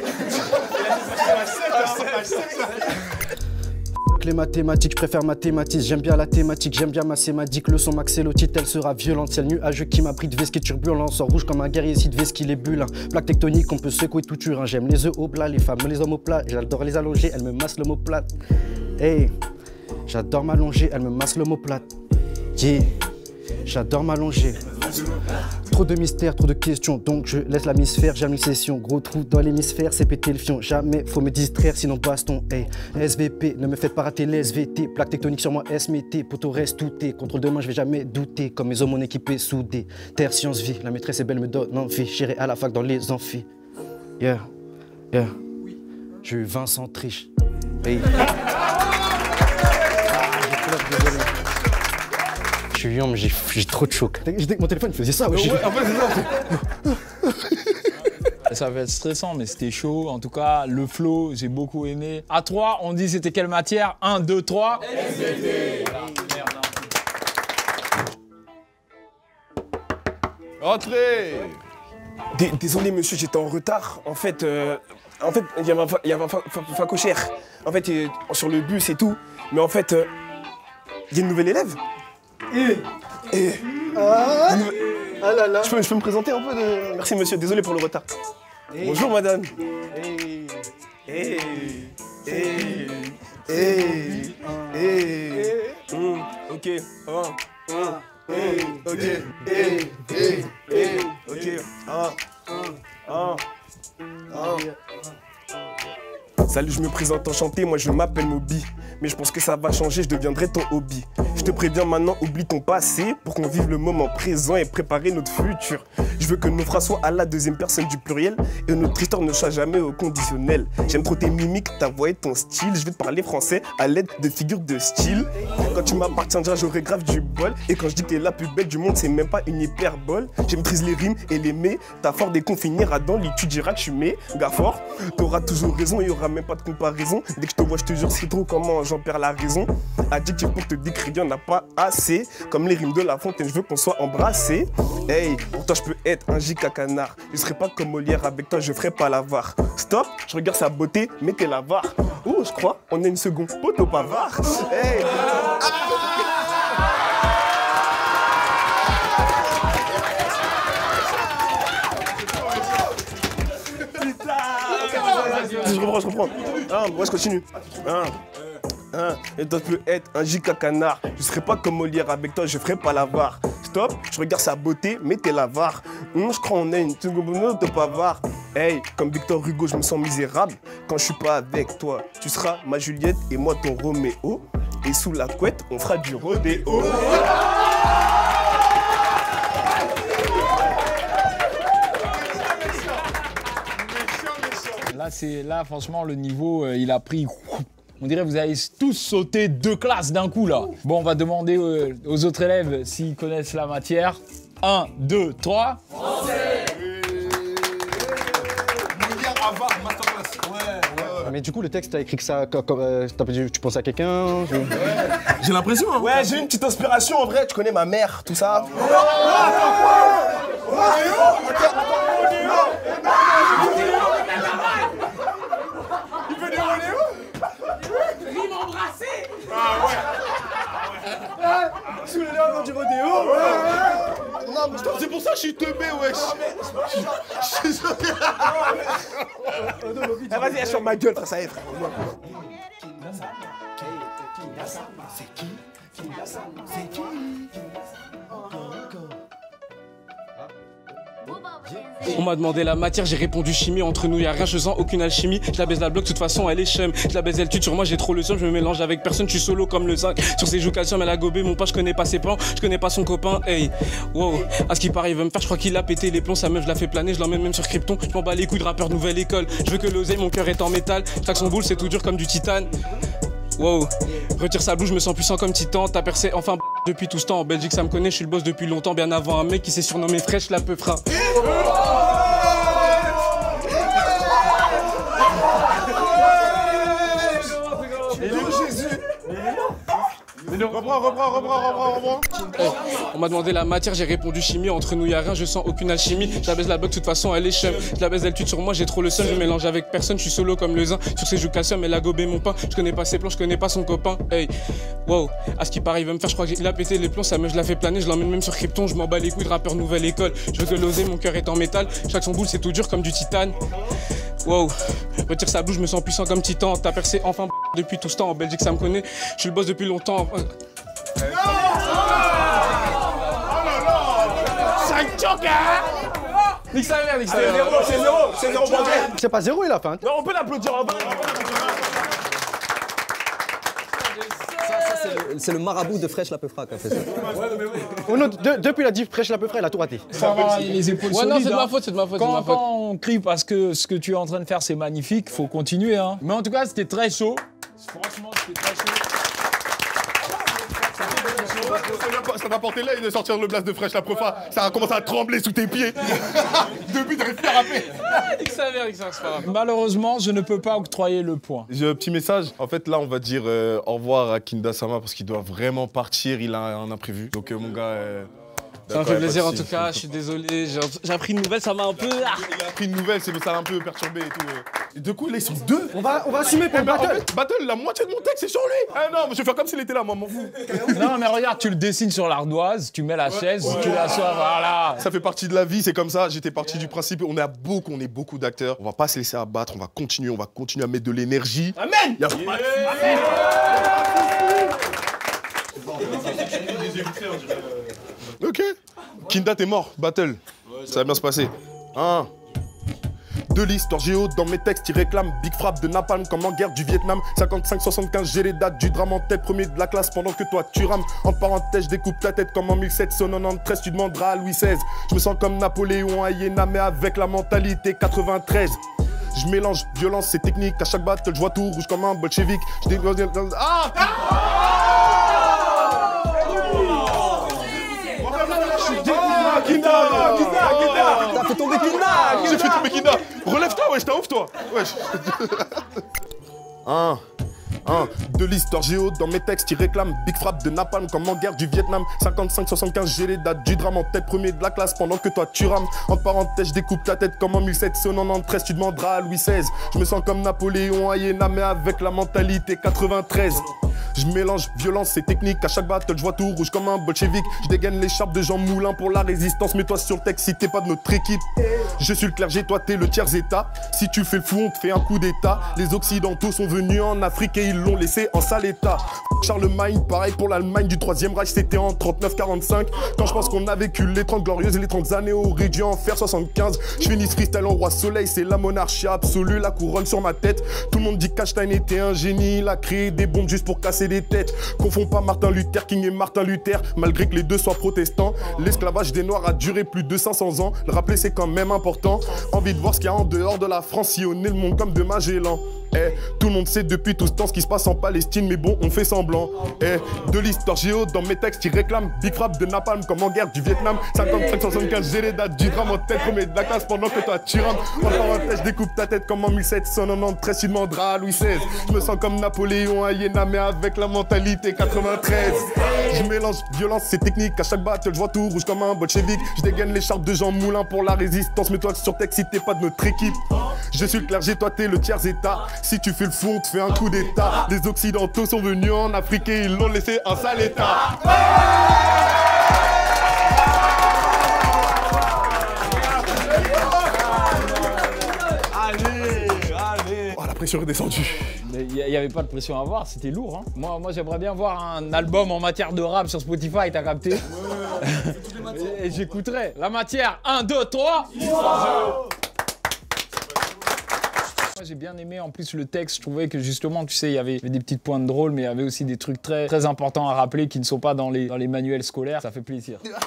Les mathématiques, je préfère mathématiques. J'aime bien la thématique, j'aime bien ma sématique. Le son maxillotite, elle sera violente. C'est le nuage qui m'abrite, Veski turbulence. En rouge comme un guerrier ici de Veski les bulles. Plaque tectonique, on peut secouer tout turin. J'aime les œufs au plat, les femmes, les hommes au plat. J'adore les allonger, elles me massent l'omoplate. Hey, j'adore m'allonger, elles me massent l'omoplate. Yeah, j'adore m'allonger. Trop de mystères, trop de questions, donc je laisse la mise faire, j'aime une session. Gros trou dans l'hémisphère, c'est péter le fion. Jamais faut me distraire, sinon baston. Hey, SVP, ne me faites pas rater les SVT. Plaque tectonique sur moi, SMT. Poto reste tout est. Contrôle de main, je vais jamais douter. Comme mes hommes, mon équipe est soudée. Terre, science, vie. La maîtresse est belle, me donne envie. J'irai à la fac dans les amphis. Yeah, yeah. J'ai eu Vincent Triche. Hey. Je suis mais j'ai trop de choc. J'ai mon téléphone faisait ça. Ouais, en fait, c'est ça. Ça va être stressant, mais c'était chaud. En tout cas, le flow, j'ai beaucoup aimé. À 3, on dit c'était quelle matière? 1, 2, 3. SVT. Voilà. Merde. Entrez. Désolé monsieur, j'étais en retard. En fait, il y avait un facochère. En fait, sur le bus et tout. Mais en fait, il y a une nouvelle élève. Et Ah là là. Je peux me présenter un peu de... Merci monsieur, désolé pour le retard. Bonjour madame. Ok. Salut, je me présente enchanté, moi je m'appelle Moby. Mais je pense que ça va changer, je deviendrai ton hobby. Je te préviens maintenant, oublie ton passé pour qu'on vive le moment présent et préparer notre futur. Je veux que nos phrases soient à la deuxième personne du pluriel et notre histoire ne soit jamais au conditionnel. J'aime trop tes mimiques, ta voix et ton style. Je vais te parler français à l'aide de figures de style. Quand tu m'appartiendras, j'aurai grave du bol. Et quand je dis que t'es la plus belle du monde, c'est même pas une hyperbole. Je maîtrise les rimes et les mets. T'as fort des confinir à dans lit, tu diras que je suis méga fort. T'auras toujours raison, il y aura même pas de comparaison. Dès que je te vois, je te jure, c'est trop comment j'en perds la raison. Adjectif pour te décrire, y'en a pas assez. Comme les rimes de La Fontaine, je veux qu'on soit embrassés. Hey, pour toi, je peux être un giga canard. Je serai pas comme Molière, avec toi, je ferai pas l'avare. Stop, je regarde sa beauté, mettez la var. Oh, je crois, on a une seconde pote au bavard. Hey. Je reprends. Moi je continue. Et toi tu peux être un giga canard. Je serai pas comme Molière, avec toi je ferai pas l'avare. Stop, je regarde sa beauté, mettez la var. Je crois on a une seconde de bavard. Hey, comme Victor Hugo, je me sens misérable. Quand je suis pas avec toi, tu seras ma Juliette et moi ton Roméo. Et sous la couette, on fera du rodéo. Là, franchement, le niveau, il a pris... On dirait que vous avez tous sauté 2 classes d'un coup, là. Bon, on va demander aux autres élèves s'ils connaissent la matière. 1, 2, 3. Français. Mais du coup, le texte, t'as écrit que ça comme... tu penses à quelqu'un? J'ai l'impression, hein. Ouais, j'ai une petite inspiration, en vrai. Tu connais ma mère, tout ça. Il veut des Roléo? Rime embrassé. Ah ouais. Sous les lèvres du rodéo. Non, mais c'est pour ça que je suis teubé, wesh. Vas-y, lâche sur ma gueule, frère, ça y est, frère. C'est qui? On m'a demandé la matière, j'ai répondu chimie. Entre nous y'a rien, je sens aucune alchimie. Je la baise la bloc, de toute façon elle est chum. Je la baise elle tue, sur moi j'ai trop le seum. Je me mélange avec personne, je suis solo comme le zinc. Sur ses joues calcium, elle a gobé mon pas, je connais pas ses plans. Je connais pas son copain, hey. Wow, à ce qui paraît il veut me faire, je crois qu'il a pété les plombs. Sa meuf je la fais planer, je l'emmène même sur Krypton. Je m'en bats les couilles de rappeur nouvelle école. Je veux que l'oseille, mon cœur est en métal. Chaque son boule c'est tout dur comme du titane. Wow, retire sa bouche, je me sens puissant comme Titan. T'as percé enfin depuis tout ce temps. En Belgique ça me connaît, je suis le boss depuis longtemps. Bien avant un mec qui s'est surnommé fraîche, la peu frein. Reprends. On m'a demandé la matière, j'ai répondu chimie. Entre nous y'a rien, je sens aucune alchimie. Je la baise la bloc, de toute façon elle est chum. Je la baise elle tue sur moi, j'ai trop le seum. Je mélange avec personne, je suis solo comme le zin. Sur ses joues calcium, elle a gobé mon pain. Je connais pas ses plans, je connais pas son copain. Hey, wow, à ce qui paraît il veut me faire, je crois qu'il a pété les plombs. Sa meuf je la fais planer, je l'emmène même sur Krypton. Je m'en bats les couilles de rappeur nouvelle école. Je veux que l'oser, mon cœur est en métal. Chaque son boule c'est tout dur comme du titane. Wow, retire sa bouche, je me sens puissant comme Titan. T'as percé enfin depuis tout ce temps. En Belgique ça me connaît, je suis le boss depuis longtemps. Nique sa mère, nique sa mère. C'est zéro. C'est pas zéro, il a fait. Hein. Non, on peut l'applaudir en bas. C'est le marabout de Fresh la Peufra qui a fait ça. Oh non, depuis la dit Fresh la Peufra, il a tout raté. Ça va, les épaules solides. Non, c'est de ma hein. faute, c'est de ma faute. Quand on crie parce que ce que tu es en train de faire c'est magnifique, faut continuer. Hein. Mais en tout cas, c'était très chaud. Franchement, c'était très chaud. Ça m'a porté l'œil de sortir le blast de Fresh la Prefa. Ça a commencé à trembler sous tes pieds. Depuis, t'arrives plus à rapper. Nique sa mère, c'est pas grave. Malheureusement, je ne peux pas octroyer le point. J'ai un petit message. En fait, là, on va dire au revoir à Kinda Sama parce qu'il doit vraiment partir. Il a un imprévu. Donc, mon gars, Ça me fait plaisir en tout cas, je suis désolé, j'ai appris une nouvelle, ça m'a un peu... Il a appris une nouvelle, ça l'a un peu perturbé et tout. Et du coup, là, ils sont deux. On va assumer pour le battle. En fait, battle, la moitié de mon texte, c'est sur lui. Ah non, mais je vais faire comme s'il était là, moi, m'en fous. Non, mais regarde, tu le dessines sur l'ardoise, tu mets la chaise, tu l'assois, voilà. Ça fait partie de la vie, c'est comme ça. J'étais parti du principe, on est beaucoup d'acteurs. On va pas se laisser abattre, on va continuer à mettre de l'énergie. Amen. Ok. Kinda, t'es mort. Battle. Ça va bien se passer. 1. De l'histoire géo dans mes textes, ils réclament Big frappe de napalm comme en guerre du Vietnam. 55-75, j'ai les dates du drame en tête. Premier de la classe pendant que toi tu rames. En parenthèse, je découpe ta tête comme en 1793. Tu demanderas à Louis XVI. Je me sens comme Napoléon à Iéna, mais avec la mentalité 93. Je mélange violence et technique. À chaque battle, je vois tout rouge comme un bolchevique. Je dégage. Ah! Kinda! T'as fait tomber Kinda! J'ai fait tomber Kinda! Relève-toi, wesh, t'as ouf, toi! Wesh! 1. De l'histoire géo dans mes textes, ils réclament Big frappe de napalm comme en guerre du Vietnam. 55-75, j'ai les dates du drame en tête. Premier de la classe pendant que toi tu rames. En parenthèse, je découpe ta tête comme en 1793. Tu demanderas à Louis XVI. Je me sens comme Napoléon à Iéna, mais avec la mentalité 93. Je mélange violence et technique. À chaque battle, je vois tout rouge comme un bolchevique. Je dégaine l'écharpe de Jean Moulin pour la résistance. Mets-toi sur le texte si t'es pas de notre équipe. Je suis le clergé, toi t'es le tiers état. Si tu fais le fou, on te fait un coup d'état. Les occidentaux sont venus en Afrique et ils l'ont laissé en sale état. Charlemagne, pareil pour l'Allemagne du 3e Reich, c'était en 39-45. Quand je pense qu'on a vécu les 30 glorieuses et les 30 années aurait dû en faire 75. Je finis ce freestyle en roi soleil, c'est la monarchie absolue, la couronne sur ma tête. Tout le monde dit qu'Einstein était un génie, il a créé des bombes juste pour casser des têtes. Confonds pas Martin Luther King et Martin Luther, malgré que les deux soient protestants. L'esclavage des Noirs a duré plus de 500 ans, le rappeler c'est quand même important. Envie de voir ce qu'il y a en dehors de la France, sillonner le monde comme de Magellan. Tout le monde sait depuis tout ce temps ce qui se passe en Palestine, mais bon, on fait semblant. De l'histoire géo dans mes textes, ils réclament Big frappe de napalm comme en guerre du Vietnam. 55-75, j'ai les dates du drame en tête, premier de la classe pendant que toi tu rames. En parenthèse, je découpe ta tête comme en 1793, tu demanderas à Louis XVI. Je me sens comme Napoléon à Iéna, mais avec la mentalité 93. Je mélange violence et technique, à chaque battle, je vois tout rouge comme un bolchevique. Je dégaine l'écharpe de Jean Moulin pour la résistance, mets-toi sur texte si t'es pas de notre équipe. Je suis le clergé, toi t'es le tiers état. Si tu fais le fou, on te fait un coup d'état. Les occidentaux sont venus en Afrique et ils l'ont laissé en sale état. Allez. Oh, la pression est descendue. Mais il n'y avait pas de pression à avoir, c'était lourd. Hein. Moi j'aimerais bien voir un album en matière de rap sur Spotify, t'as capté? Et j'écouterai. La matière, 1, 2, 3. J'ai bien aimé en plus le texte, je trouvais que justement, tu sais, il y avait des petites pointes drôles, mais il y avait aussi des trucs très, très importants à rappeler qui ne sont pas dans les manuels scolaires, ça fait plaisir. Qu'est-ce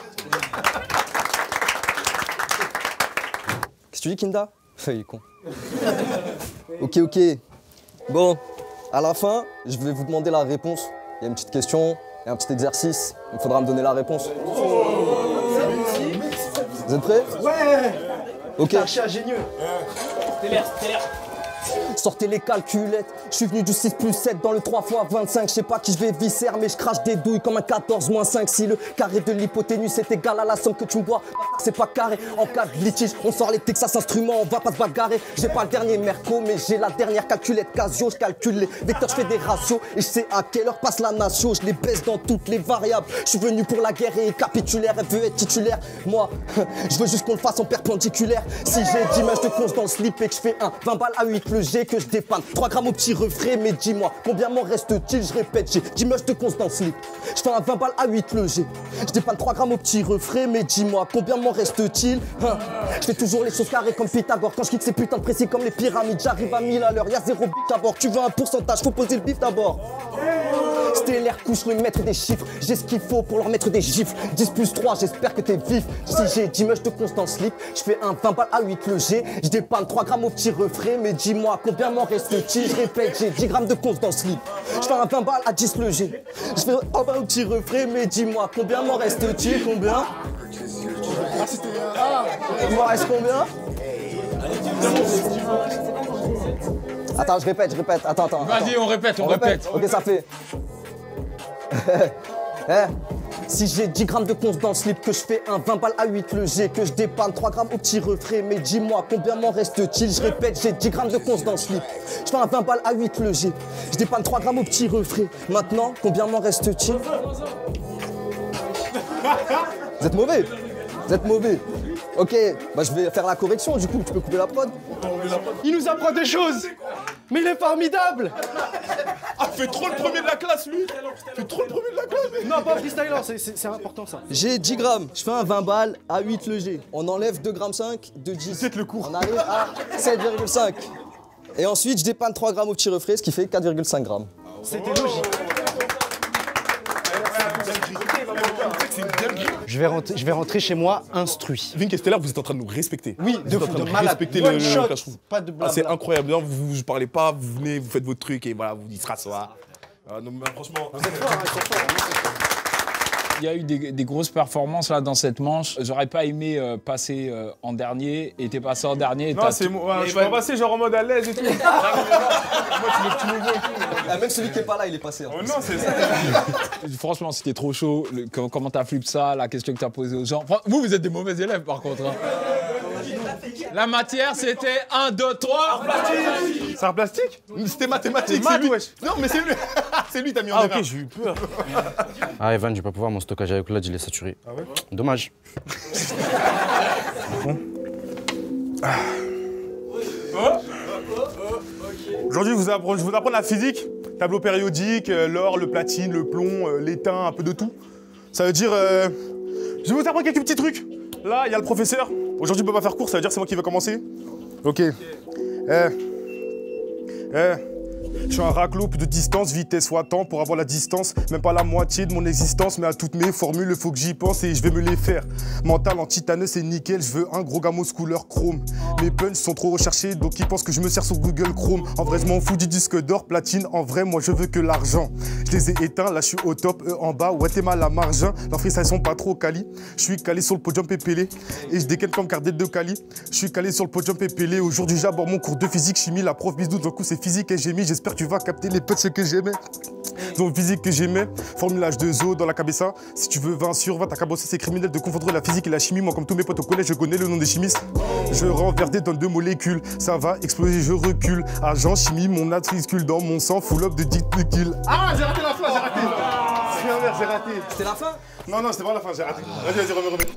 que tu dis, Kinda? Il est con. Ok. Bon, à la fin, je vais vous demander la réponse. Il y a une petite question et un petit exercice. Il faudra me donner la réponse. Vous êtes prêts? Ouais. Ok. T'es archi ingénieux. T'es l'air. Sortez les calculettes, je suis venu du 6 plus 7 dans le 3 x 25. Je sais pas qui je vais visser, mais je crache des douilles comme un 14 moins 5. Si le carré de l'hypoténuse est égal à la somme que tu me dois, c'est pas carré. En cas de litige, on sort les Texas instruments, on va pas se bagarrer. J'ai pas le dernier Merco, mais j'ai la dernière calculette Casio. Je calcule les vecteurs, je fais des ratios et je sais à quelle heure passe la nation. Je les baisse dans toutes les variables. Je suis venu pour la guerre et capitulaire, elle veut être titulaire. Moi, je veux juste qu'on le fasse en perpendiculaire. Si j'ai 10 matchs de cons dans le slip et que je fais un 20 balles à 8 le G que je dépanne 3 grammes au petit refrain, mais dis-moi combien m'en reste-t-il? Je répète, j'ai 10 matchs de cons dans le slip. Je fais un 20 balles à 8 le G. Je dépanne 3 grammes au petit refrain, mais dis-moi combien m'en reste-t-il? Je fais toujours les choses carrées comme Pythagore. Quand je kick ces putains de précis comme les pyramides, j'arrive à 1000 à l'heure, y'a 0 bit d'abord. Tu veux un pourcentage, faut poser le bif d'abord. Stellaire couche le maître des chiffres. J'ai ce qu'il faut pour leur mettre des gifles. 10 plus 3, j'espère que t'es vif. Si j'ai 10 muches de constant slip, je fais un 20 balles à 8 le G. Je dépanne 3 grammes au petit refrain, mais dis-moi combien m'en reste-t-il? Je répète, j'ai 10 grammes de constant slip. Je fais un 20 balles à 10 le G. Je fais un 20 balles au petit refrain, mais dis-moi combien m'en reste-t-il? Combien? Il m'en reste combien? Attends, je répète. Attends. Vas-y, on répète. Ok, ça fait. Si j'ai 10 grammes de conce dans le slip, que je fais un 20 balles à 8 le G, que je dépanne 3 grammes au petit refrain, mais dis-moi combien m'en reste-t-il? Je répète, j'ai 10 grammes de conce dans le slip, je fais un 20 balles à 8 le G, je dépanne 3 grammes au petit refrain. Maintenant, combien m'en reste-t-il? Vous êtes mauvais? Vous êtes mauvais. Ok, bah je vais faire la correction, du coup, tu peux couper la prod. Il nous apprend des choses. Mais il est formidable. Ah, fais trop le premier de la classe, lui. Fais trop le premier de la classe. Non, pas freestyler, c'est important ça. J'ai 10 grammes, je fais un 20 balles à 8 le G. On enlève 2 grammes 5 de 10. C'est le cours. On arrive à 7,5. Et ensuite, je dépanne 3 grammes au petit refrain, ce qui fait 4,5 grammes. C'était logique. Je vais rentrer chez moi instruit. Vink et Stellar, vous êtes en train de nous respecter. Oui, vous êtes en train de malade. respecter One le shot, cache-roux. pas de blabla. C'est incroyable. Non, vous ne parlez pas, vous venez, vous faites votre truc et voilà, vous dites se rasseoir. Non, mais franchement, vous êtes forts, Il y a eu des grosses performances là dans cette manche. J'aurais pas aimé passer en dernier et t'es passé en dernier. Non, c'est moi. Je peux passer genre en mode à l'aise et tout. Moi, tu es le petit nouveau et tout. Ah, même celui qui est pas là, il est passé. Oh non, c'est ça. Franchement, c'était trop chaud. Comment t'as flippé ça, la question que t'as posée aux gens. Vous êtes des mauvais élèves par contre. Hein. La matière, c'était 1, 2, 3. C'est art plastique? C'était mathématique, c'est c'est lui. wesh. Non, mais c'est lui. C'est lui, t'as mis en Ah, erreur. ok, j'ai eu peur. Ah, Evan, je vais pas pouvoir, mon stockage avec Claude, il est saturé. Ah ouais? Dommage. Aujourd'hui, je vous apprends la physique, tableau périodique, l'or, le platine, le plomb, l'étain, un peu de tout. Ça veut dire, je vais vous apprendre quelques petits trucs. Là, il y a le professeur. Aujourd'hui, il peut pas faire cours, ça veut dire que c'est moi qui vais commencer. Ok. Je suis un raclo, plus de distance, vitesse fois temps pour avoir la distance. Même pas la moitié de mon existence, mais à toutes mes formules, il faut que j'y pense et je vais me les faire. Mental en titane, c'est nickel, je veux un gros gamos couleur chrome. Mes punchs sont trop recherchés, donc ils pensent que je me sers sur Google Chrome. En vrai, je m'en fous du disque d'or, platine. En vrai, moi, je veux que l'argent. Je les ai éteints, là, je suis au top, eux en bas. Ouais, t'es mal à margin. Leurs freestyles sont pas trop quali. Je suis calé sur le podium pépélé et je dégaine comme Cardet de Cali. Je suis calé sur le podium pépélé. Aujourd'hui, j'aborde mon cours de physique, chimie. La prof bisous, du coup, c'est physique et j'ai mis. J'espère que tu vas capter les punchs que j'aimais. Donc physique que j'aimais, formulage de zoo dans la cabessa. Si tu veux 20 sur 20, t'as qu'à bosser, c'est criminel de confondre la physique et la chimie. Moi, comme tous mes potes au collège, je connais le nom des chimistes. Je renverse des tonnes de molécules, ça va exploser, je recule. Agent, chimie, mon matricule dans mon sang, full up de 10 kills. Ah, j'ai raté la fin, j'ai raté. J'ai raté. C'était la fin? Non, non, c'était pas la fin, j'ai raté. Vas-y, remets.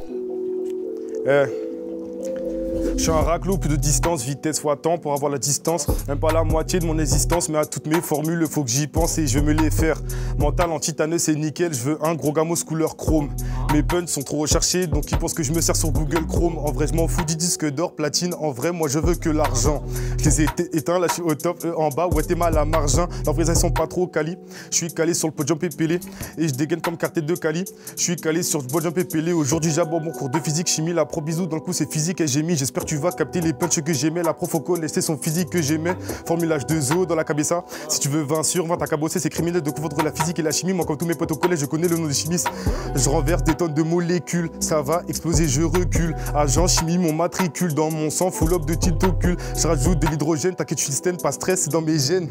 Je suis un raclo, plus de distance, vitesse fois temps pour avoir la distance. Même pas la moitié de mon existence, mais à toutes mes formules, il faut que j'y pense et je vais me les faire. Mental en titane, c'est nickel, je veux un gros gamos couleur chrome. Mes punchs sont trop recherchés, donc ils pensent que je me sers sur Google Chrome. En vrai, je m'en fous du disque d'or, platine. En vrai, moi, je veux que l'argent. Je les ai éteints, là, je suis au top, eux en bas. Ouais, t'es mal à margin. Leurs vrais sont pas trop quali. Je suis calé sur le podium pépélé et je dégaine comme Cartet de Cali. Je suis calé sur le podium pépélé. Aujourd'hui, j'aborde mon cours de physique, chimie. La pro bisous, dans le coup, c'est physique et j'ai mis. J'espère que tu vas capter les punchs que j'aimais. La prof au collège, c'est son physique que j'aimais. Formulage de zoo dans la cabessa. Si tu veux 20 sur 20, t'as qu'à bosser, c'est criminel de confondre la physique et la chimie. Moi, comme tous mes potes au collège, je connais le nom des chimistes. Je renverse des tonnes de molécules, ça va exploser, je recule. Agent, chimie, mon matricule dans mon sang, full up de tintocule. Je rajoute de l'hydrogène, t'inquiète, je suis pas stress, c'est dans mes gènes.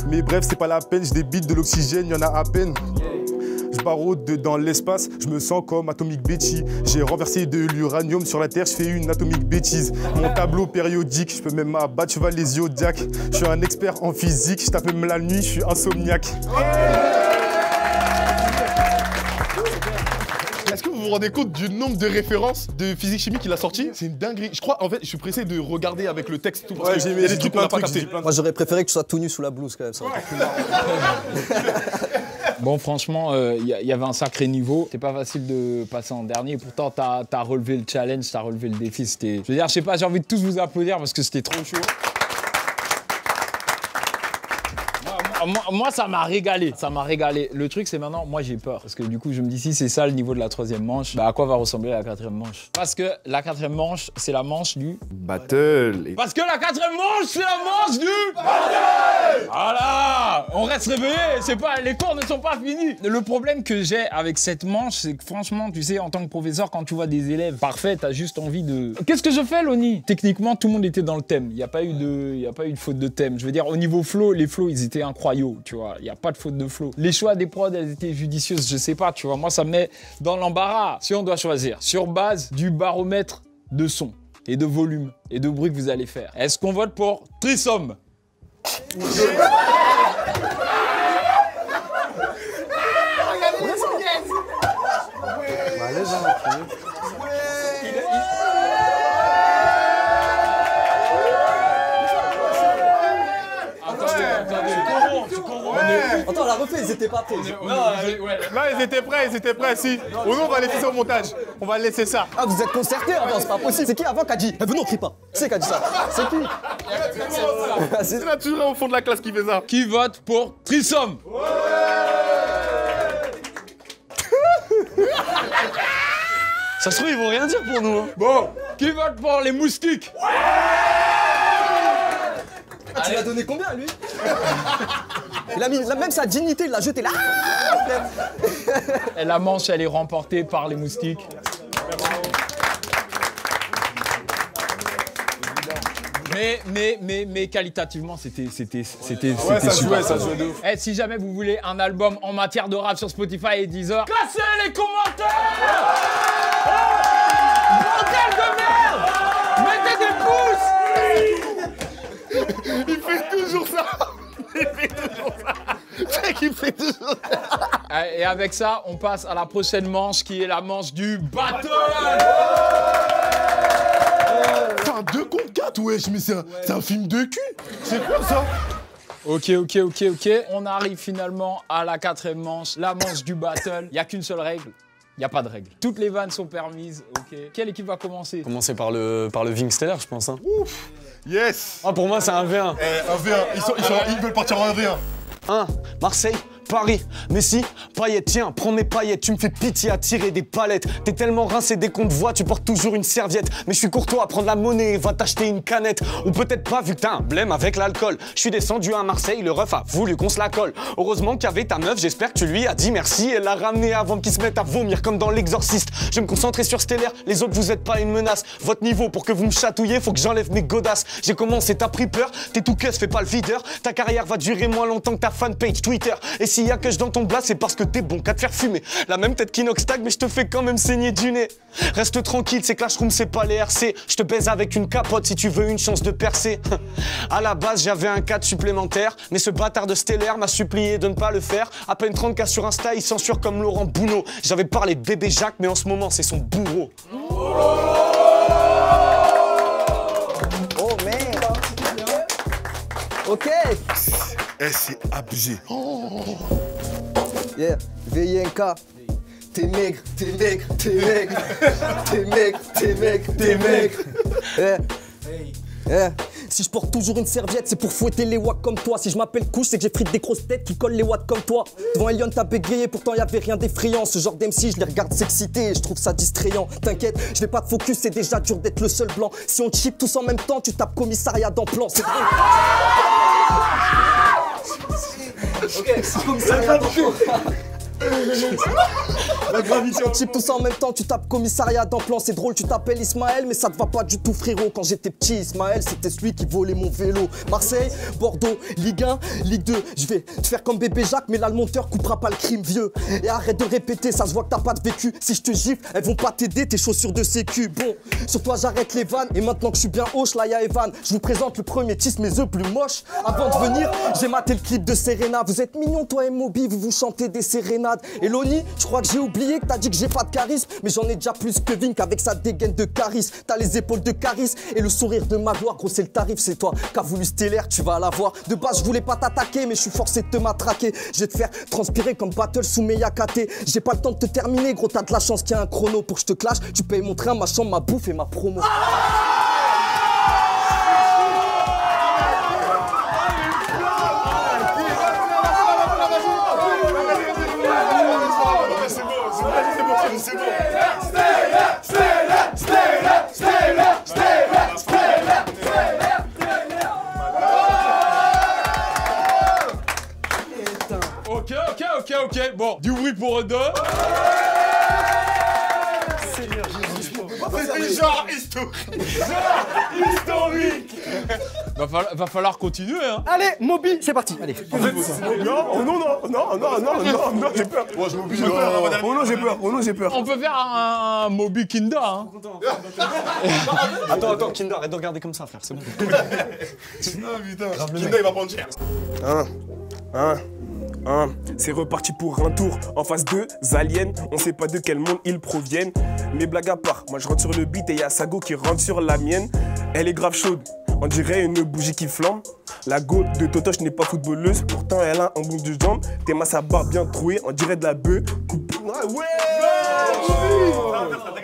Mais bref, c'est pas la peine, je débite de l'oxygène, y en a à peine. Je baraude dans l'espace, je me sens comme Atomic Betty. J'ai renversé de l'uranium sur la Terre, je fais une atomique bêtise. Mon tableau périodique, je peux même m'abattre, cheval les zodiacs. Je suis un expert en physique, je tape même la nuit, je suis insomniaque. Est-ce que vous vous rendez compte du nombre de références de physique-chimie qu'il a sorti? C'est une dinguerie. Je crois, en fait, je suis pressé de regarder avec le texte tout. Parce que il y a des trucs qu'on n'a pas capté. Moi, j'aurais préféré que tu sois tout nu sous la blouse quand même. Ça aurait été plus marrant. Bon, franchement, il y avait un sacré niveau. C'était pas facile de passer en dernier. Pourtant, t'as relevé le challenge, t'as relevé le défi. Je veux dire, je sais pas, j'ai envie de tous vous applaudir parce que c'était trop chaud. Moi, ça m'a régalé. Ça m'a régalé. Le truc, c'est maintenant, moi, j'ai peur. Parce que du coup, je me dis, si c'est ça le niveau de la troisième manche, bah à quoi va ressembler la quatrième manche? Parce que la quatrième manche, c'est la manche du battle. Parce que la quatrième manche, c'est la manche du battle. Voilà. On reste réveillé. C'est pas, les cours ne sont pas finis. Le problème que j'ai avec cette manche, c'est que franchement, tu sais, en tant que professeur, quand tu vois des élèves parfaits, t'as juste envie de. Qu'est-ce que je fais, Loni? Techniquement, tout le monde était dans le thème. Il n'y a pas eu de faute de thème. Je veux dire, au niveau flow, les flows, ils étaient incroyables. royaux, tu vois. Il n'y a pas de faute de flow. Les choix des prods, elles étaient judicieuses, je sais pas, tu vois. Moi, ça me met dans l'embarras. Si on doit choisir, sur base du baromètre de son et de volume et de bruit que vous allez faire, est-ce qu'on vote pour Threesome? Attends, on l'a refait, ils étaient pas prêts. Non, ils étaient prêts, si. Ou nous, on va laisser ça au montage. On va laisser ça. Ah, vous êtes concertés avant, c'est pas possible. C'est qui avant qui a dit venez, on crie pas. C'est qui a dit ça? C'est qui? C'est naturel au fond de la classe qui fait ça. Qui vote pour Threesome? Ça se trouve, ils vont rien dire pour nous. Hein. Bon, qui vote pour les moustiques? Ah, tu l'as donné combien, lui? Il a mis même sa dignité, il l'a jeté là. Et la manche, elle est remportée par les moustiques. Mais qualitativement, c'était Ouais, ça jouait de ouf. Eh, si jamais vous voulez un album en matière de rap sur Spotify et Deezer, cassez les commentaires! Bordel de merde! Mettez des pouces! Il fait toujours ça. C'est qu'il fait toujours ça. Et avec ça, on passe à la prochaine manche qui est la manche du battle! C'est un 2 contre 4, wesh, mais c'est un film de cul. C'est quoi ça? Ok. On arrive finalement à la 4e manche, la manche du battle. Il n'y a qu'une seule règle. Il n'y a pas de règle. Toutes les vannes sont permises, ok. Quelle équipe va commencer? Commencer par le Vingsteller, je pense. Hein. Ouf. Yes. Ah, pour moi, c'est un V1. Un V1, ils veulent partir en V1. 1, Marseille, Paris, Messi, Payet, tiens, prends mes paillettes, tu me fais pitié à tirer des palettes. T'es tellement rincé dès qu'on te voit, tu portes toujours une serviette. Mais je suis courtois à prendre la monnaie, va t'acheter une canette. Ou peut-être pas, vu que t'as un blême avec l'alcool. Je suis descendu à Marseille, le ref a voulu qu'on se la colle. Heureusement qu'il y avait ta meuf, j'espère que tu lui as dit merci. Elle l'a ramené avant qu'il se mette à vomir comme dans l'exorciste. Je vais me concentrer sur Stellaire, les autres vous êtes pas une menace. Votre niveau, pour que vous me chatouillez, faut que j'enlève mes godasses. J'ai commencé, t'as pris peur, t'es tout caisse, fais pas le videur. Ta carrière va durer moins longtemps que ta fanpage Twitter. Et s'il y a que je dans ton blast, c'est parce que t'es bon qu'à te faire fumer. La même tête qu'Inox Tag, mais je te fais quand même saigner du nez. Reste tranquille, c'est Clashroom, c'est pas les RC. Je te baise avec une capote si tu veux une chance de percer. À la base, j'avais un 4 supplémentaire, mais ce bâtard de Stellaire m'a supplié de ne pas le faire. À peine 30K sur Insta, il censure comme Laurent Bounot. J'avais parlé de bébé Jacques, mais en ce moment, c'est son bourreau. Oh merde. Ok. Eh, c'est abusé. Yeah, VINK. T'es maigre. Si je porte toujours une serviette, c'est pour fouetter les watts comme toi. Si je m'appelle couche, c'est que j'ai pris des grosses têtes qui collent les watts comme toi. Devant Elion, t'as bégayé, pourtant y'avait rien d'effrayant. Ce genre d'MC, je les regarde s'exciter et je trouve ça distrayant. T'inquiète, je vais pas te focus, c'est déjà dur d'être le seul blanc. Si on te chip tous en même temps, tu tapes commissariat dans plan. C'est vrai. Ok, commissariat dans plan. La gravité. On chip tout ça en même temps, tu tapes commissariat dans plan, c'est drôle, tu t'appelles Ismaël, mais ça te va pas du tout frérot. Quand j'étais petit, Ismaël, c'était celui qui volait mon vélo. Marseille, Bordeaux, Ligue 1, Ligue 2, je vais te faire comme bébé Jacques, mais là le monteur coupera pas le crime vieux. Et arrête de répéter, ça se voit que t'as pas de vécu. Si je te gifle, elles vont pas t'aider, tes chaussures de sécu. Bon, sur toi j'arrête les vannes, et maintenant que je suis bien hoche, là y'a Evan. Je vous présente le premier tisse mes œufs plus moches. Avant de venir, j'ai maté le clip de Serena. Vous êtes mignons toi et Moby, vous vous chantez des sérénades. Et Loni, je crois que j'ai oublié que t'as dit que j'ai pas de charisme, mais j'en ai déjà plus que Vink avec sa dégaine de charisme. T'as les épaules de Caris et le sourire de Magloire. Gros, c'est le tarif, c'est toi qu'a voulu Stellaire, tu vas l'avoir. De base, je voulais pas t'attaquer, mais je suis forcé de te matraquer. Je vais te faire transpirer comme Battle sous mes Yakaté. J'ai pas le temps de te terminer, gros, t'as de la chance qu'il y a un chrono pour que je te clash. Tu payes mon train, ma chambre, ma bouffe et ma promo. C'est bon. Ok. Bon, du bruit pour eux deux. C'était genre historique. Va falloir continuer, hein. Allez, Moby, c'est parti. Allez. Non, j'ai peur. Moi, je m'oblige. J'ai peur. Oh non, j'ai peur. On peut faire un Moby Kinda, hein. Attends, Kinder, arrête de regarder comme ça, frère, c'est bon. Ah putain, Kinda, il va prendre cher. C'est reparti pour un tour. En face d'eux, aliens, on sait pas de quel monde ils proviennent. Mais blague à part, moi je rentre sur le beat et y'a Sago qui rentre sur la mienne. Elle est grave chaude, on dirait une bougie qui flambe. La go de Totoche n'est pas footballeuse, pourtant elle a un bon de jambes. Théma sa barre bien trouée, on dirait de la bœuf. Ouais.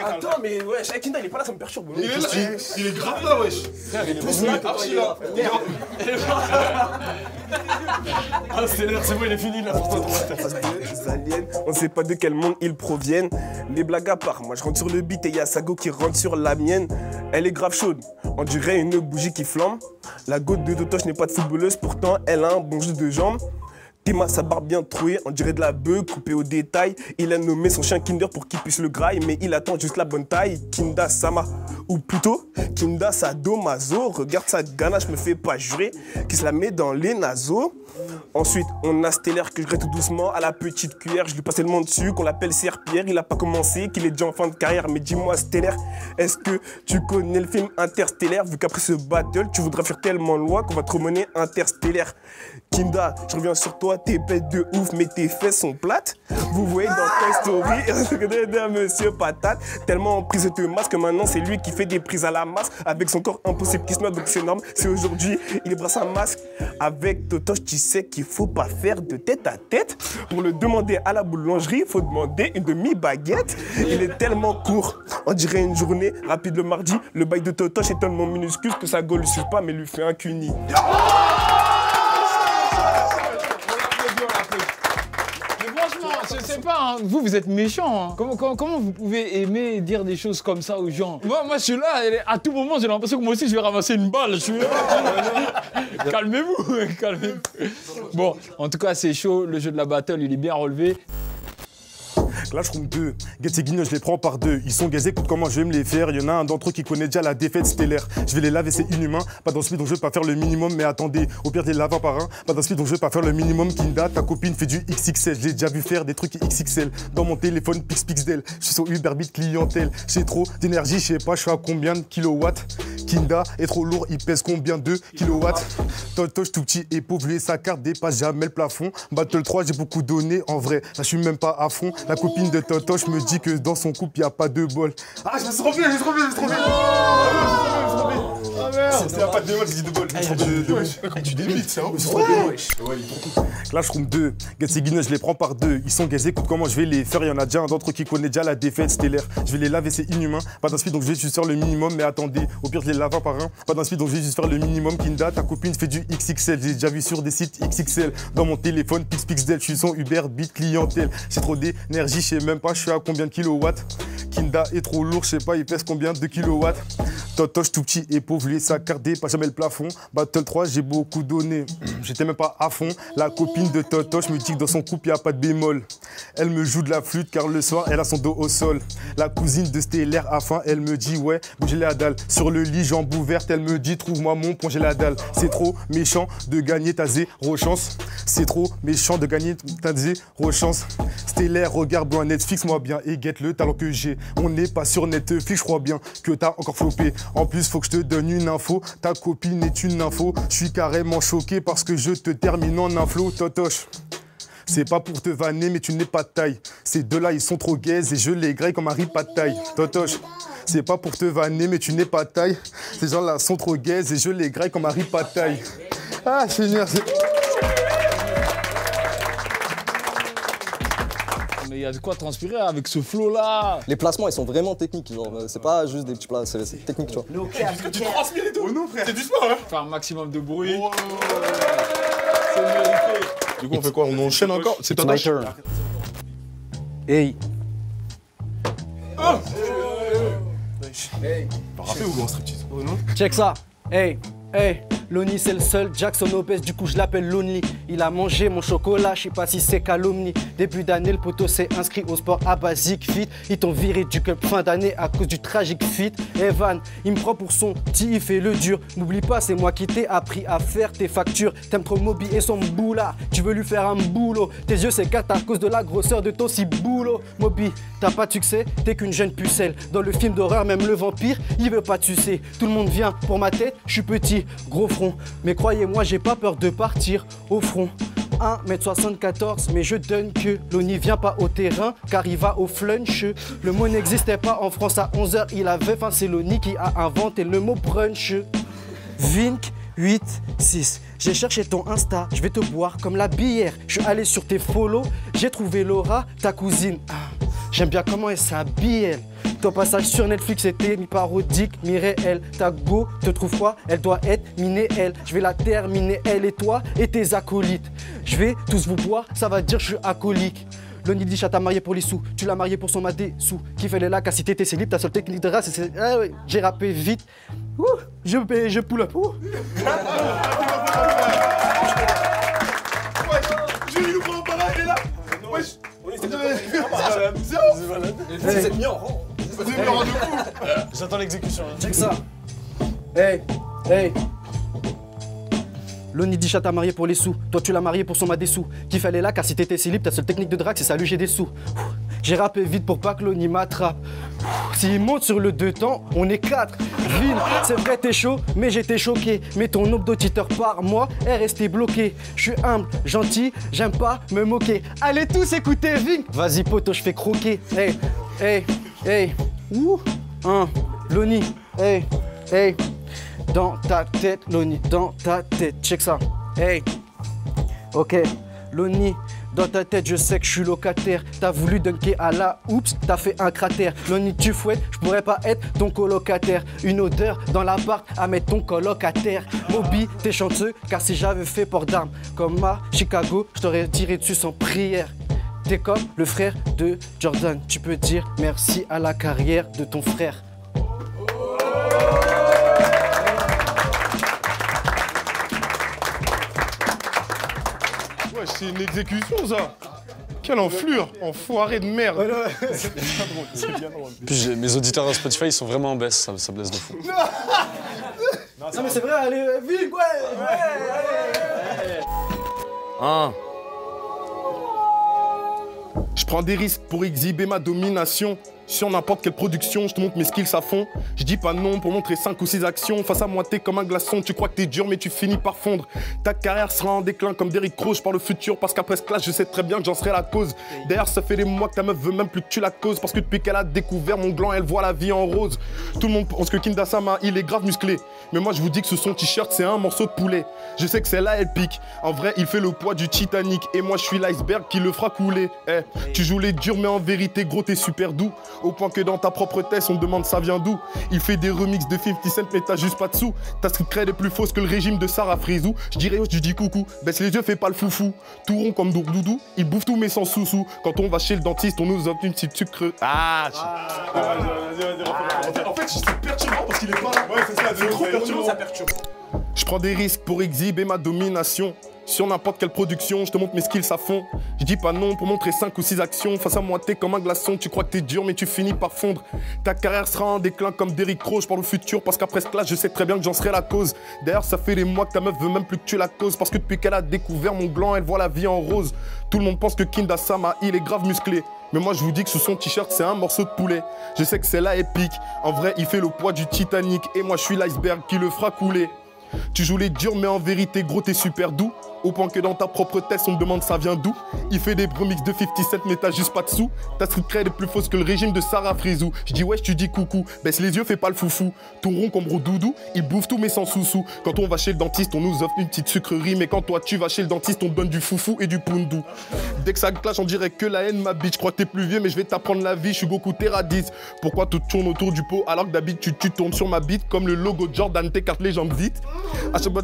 Attends, mais ouais, Kinda il est pas là, ça me perturbe. Il est là, il est grave là, wesh. Il est plus là, archi là. Ah, c'est bon, il est fini là pour toi. Les aliens, on sait pas de quel monde ils proviennent. Mais blague à part, moi je rentre sur le beat et y'a Sago qui rentre sur la mienne. Elle est grave chaude, on dirait une bougie qui flambe. La goutte de Totoche n'est pas de footballeuse, pourtant elle a un bon jeu de jambes. Théma sa barbe bien trouée, on dirait de la bœuf coupée au détail. Il a nommé son chien Kinder pour qu'il puisse le grailler, mais il attend juste la bonne taille. Kinda Sama, ou plutôt Kinda Sadomaso. Regarde sa ganache, me fait pas jurer, qui se la met dans les naseaux. Ensuite, on a Stellaire que je grette tout doucement à la petite cuillère. Je lui passe tellement dessus qu'on l'appelle Serpierre. Il a pas commencé, qu'il est déjà en fin de carrière. Mais dis-moi, Stellaire, est-ce que tu connais le film Interstellaire? Vu qu'après ce battle, tu voudras faire tellement loin qu'on va te remener Interstellaire. Kinda, je reviens sur toi, t'es bête de ouf, mais tes fesses sont plates. Vous voyez dans Toy Story, de Monsieur Patate. Tellement en prise de masque que maintenant c'est lui qui fait des prises à la masse. Avec son corps impossible qui se noie, donc c'est énorme. C'est aujourd'hui, il brasse un masque. Avec Totoche, tu sais qu'il faut pas faire de tête à tête. Pour le demander à la boulangerie, faut demander une demi-baguette. Il est tellement court, on dirait une journée rapide le mardi. Le bail de Totoche est tellement minuscule que sa gueule ne suit pas, mais lui fait un cuni. Je sais pas, hein. Vous êtes méchants. Hein. Comment vous pouvez aimer et dire des choses comme ça aux gens? Moi, je suis là, à tout moment, j'ai l'impression que moi aussi, je vais ramasser une balle. Je suis là. Calmez-vous, calmez-vous. Bon, en tout cas, c'est chaud. Le jeu de la battle, il est bien relevé. Clash Room 2, Get et Guignol, je les prends par deux. Ils sont gazés, écoute comment je vais me les faire. Y'en a un d'entre eux qui connaît déjà la défaite stellaire. Je vais les laver, c'est inhumain. Pas dans ce speed, donc je vais pas faire le minimum. Mais attendez, au pire, je les lave un par un. Pas dans ce speed, donc je vais pas faire le minimum. Kinda, ta copine fait du XXL. Je l'ai déjà vu faire des trucs XXL. Dans mon téléphone, Pixel. Je suis sur Uberbit clientèle. J'ai trop d'énergie, je sais pas, je suis à combien de kilowatts. Kinda est trop lourd, il pèse combien de kilowatts. Totoche tout petit et pauvre, lui, sa carte dépasse jamais le plafond. Battle 3, j'ai beaucoup donné. En vrai, là, je suis même pas à fond. La copine de Totoche me dit que dans son couple, y a pas de bol. Ah, je me suis trompé, je me suis trompé. Ah merde. Il y a pas de bol, j'ai dit de bol. Tu débites, ça. Clash Room 2, Get et Guignol, je les prends par deux. Ils sont gazés, écoute comment je vais les faire. Y'en a déjà un d'entre eux qui connaît déjà la défaite stellaire. Je vais les laver, c'est inhumain. Pas d'un speed, donc je vais juste faire le minimum. Mais attendez, au pire, je les lave un par un. Pas d'un speed, donc je vais juste faire le minimum. Kinda, ta copine fait du XXL. J'ai déjà vu sur des sites XXL. Dans mon téléphone, Pixel, je suis son Uberbit clientèle. J'ai trop d'énergie, je sais même pas, je suis à combien de kilowatts. Kinda est trop lourd, je sais pas, il pèse combien de kilowatts. Totoche tout petit et pauvre, lui, sa carte pas jamais le plafond. Battle 3, j'ai beaucoup donné. J'étais même pas à fond. La copine de Totoche me dit que dans son couple, y a pas de bémol. Elle me joue de la flûte car le soir, elle a son dos au sol. La cousine de Stellaire a faim, elle me dit ouais, bougez la dalle. Sur le lit, jambe ouverte, elle me dit trouve-moi mon pont, j'ai la dalle. C'est trop méchant de gagner ta zéro chance. C'est trop méchant de gagner ta zéro chance. Stellaire, regarde-moi Netflix, moi bien et guette le talent que j'ai. On n'est pas sur Netflix, je crois bien que t'as encore flopé. En plus, faut que je te donne une info. Ta copine est une info. Je suis carrément choqué parce que je te termine en inflo, Totoche. C'est pas pour te vanner, mais tu n'es pas de taille. Ces deux-là, ils sont trop gays et je les graille comme un riz pas de taille. Totoche, c'est pas pour te vanner, mais tu n'es pas de taille. Ces gens-là sont trop gays et je les graille comme un riz pas de taille. Ah, Seigneur, c'est... Mais il y a de quoi transpirer avec ce flow là. Les placements ils sont vraiment techniques, genre c'est pas juste des petits plats, c'est technique, tu vois. Tu transmets les deux. Oh non, frère, c'est du sport, hein. Faire un maximum de bruit. Oh. C'est mérité. Du coup, on fait quoi? On enchaîne encore? C'est my turn. Hey. Oh. Hey. Pas rappé ou en striptease? Check ça. Hey, hey. Lonely c'est le seul, Jackson obèse, du coup je l'appelle Lonely. Il a mangé mon chocolat, je sais pas si c'est calomnie. Début d'année, le poteau s'est inscrit au sport à Basic Fit. Ils t'ont viré du club fin d'année à cause du tragique fit. Evan, il me prend pour son petit, il fait le dur. N'oublie pas, c'est moi qui t'ai appris à faire tes factures. T'aimes trop Moby et son boulard, tu veux lui faire un boulot. Tes yeux s'écartent à cause de la grosseur de ton ciboulot. Moby, t'as pas de succès, t'es qu'une jeune pucelle. Dans le film d'horreur, même le vampire, il veut pas de succès. Tout le monde vient pour ma tête, je suis petit, gros front. Mais croyez-moi, j'ai pas peur de partir au front. 1m74, mais je donne que Lonely vient pas au terrain car il va au flunch. Le mot n'existait pas en France à 11h, il avait faim, c'est Lonely qui a inventé le mot brunch. Vink 8-6, j'ai cherché ton Insta, je vais te boire comme la bière. Je suis allé sur tes follow, j'ai trouvé Laura, ta cousine. J'aime bien comment elle s'habille, elle. Ton passage sur Netflix était mi-parodique, mi-réel. Ta go te trouve quoi? Elle doit être minée, elle. Je vais la terminer, elle et toi et tes acolytes. Je vais tous vous boire, ça va dire je suis alcoolique. Lonely dit t'a marié pour les sous, tu l'as marié pour son madé sous. Qui fait les lacs à citer tes célibes, ta seule technique de race, c'est... Ah ouais, j'ai rappé vite. Ouh, je pull up. Ouh. Julie nous prend en parole, elle est là. Wesh. C'est mis en rang. J'attends l'exécution. Check ça. Hey, hey. Lonely dit t'a marié pour les sous, toi tu l'as marié pour son madé sous. Qui fait les lacs car si t'étais célib, ta seule technique de drague c'est salut j'ai des sous. J'ai rappé vite pour pas que Lonely m'attrape. S'il monte sur le 2 temps, on est 4. Ville, c'est vrai t'es chaud, mais j'étais choqué. Mais ton nombre d'auditeurs par mois est resté bloqué. Je suis humble, gentil, j'aime pas me moquer. Allez tous écouter Vink. Vas-y poto, je fais croquer. Hey, hey, hey. Ouh, Lonely, hey, hey. Dans ta tête, Lonely, dans ta tête, check ça. Hey, ok, Lonely, dans ta tête, je sais que je suis locataire. T'as voulu dunker à la oups, t'as fait un cratère. Lonely, tu fouettes, je pourrais pas être ton colocataire. Une odeur dans l'appart à mettre ton colocataire. Moby, t'es chanceux, car si j'avais fait port d'armes comme à Chicago, je t'aurais tiré dessus sans prière. T'es comme le frère de Jordan, tu peux dire merci à la carrière de ton frère. Ouais, c'est une exécution ça. Quelle enflure, enfoiré de merde. C'est bien drôle, c'est bien drôle. Puis mes auditeurs dans Spotify, ils sont vraiment en baisse, ça blesse de fou. Non mais c'est vrai, allez, vite, ouais. Je prends des risques pour exhiber ma domination. Sur n'importe quelle production, je te montre mes skills à fond. Je dis pas non pour montrer 5 ou 6 actions. Face à moi, t'es comme un glaçon. Tu crois que t'es dur, mais tu finis par fondre. Ta carrière sera en déclin comme Derrick Rose par le futur. Parce qu'après ce clash, je sais très bien que j'en serai la cause. D'ailleurs, ça fait des mois que ta meuf veut même plus que tu la causes. Parce que depuis qu'elle a découvert mon gland, elle voit la vie en rose. Tout le monde pense que Kinda Sama, il est grave musclé. Mais moi, je vous dis que ce son t-shirt, c'est un morceau de poulet. Je sais que celle-là, elle pique. En vrai, il fait le poids du Titanic. Et moi, je suis l'iceberg qui le fera couler. Eh, tu joues les durs, mais en vérité, gros, t'es super doux. Au point que dans ta propre thèse, on te demande ça vient d'où. Il fait des remixes de 50 Cent, mais t'as juste pas de sous. Ta street cred est plus fausse que le régime de Sarah Frisou. Je dirais, je dis coucou, baisse les yeux, fais pas le foufou. Tout rond comme Doudou, il bouffe tout mais sans sous-sous. Quand on va chez le dentiste, on nous offre une petite sucre. En fait, c'est perturbant parce qu'il est pas là. Ouais, c'est ça, c'est trop perturbant, ça perturbe. Je prends des risques pour exhiber ma domination. Sur n'importe quelle production, je te montre mes skills à fond. Je dis pas non pour montrer 5 ou 6 actions. Face à moi, t'es comme un glaçon. Tu crois que t'es dur, mais tu finis par fondre. Ta carrière sera en déclin comme Derrick Rose par le futur. Parce qu'après ce clash, je sais très bien que j'en serai la cause. D'ailleurs, ça fait des mois que ta meuf veut même plus que tu la causes. Parce que depuis qu'elle a découvert mon gland, elle voit la vie en rose. Tout le monde pense que Kinda Sama, il est grave musclé. Mais moi je vous dis que ce son t-shirt c'est un morceau de poulet. Je sais que celle-là est pique. En vrai il fait le poids du Titanic. Et moi je suis l'iceberg qui le fera couler. Tu joues les durs mais en vérité gros t'es super doux. Au point que dans ta propre tête on te demande ça vient d'où. Il fait des remixes de 50 Cent mais t'as juste pas de sous. Ta street cred est plus fausse que le régime de Sarah Frisou. Je dis wesh tu dis coucou, baisse les yeux fais pas le foufou. Tout rond comme gros doudou, il bouffe tout mais sans sous-sous. Quand on va chez le dentiste on nous offre une petite sucrerie. Mais quand toi tu vas chez le dentiste on te donne du foufou et du poundou. Dès que ça clash on dirait que la haine m'habite. Je crois que t'es plus vieux mais je vais t'apprendre la vie. Je suis Goku Terra 10. Pourquoi tu tournes autour du pot alors que d'habitude tu tournes sur ma bite. Comme le logo Jordan t'écartes les jambes vite. À chaque fois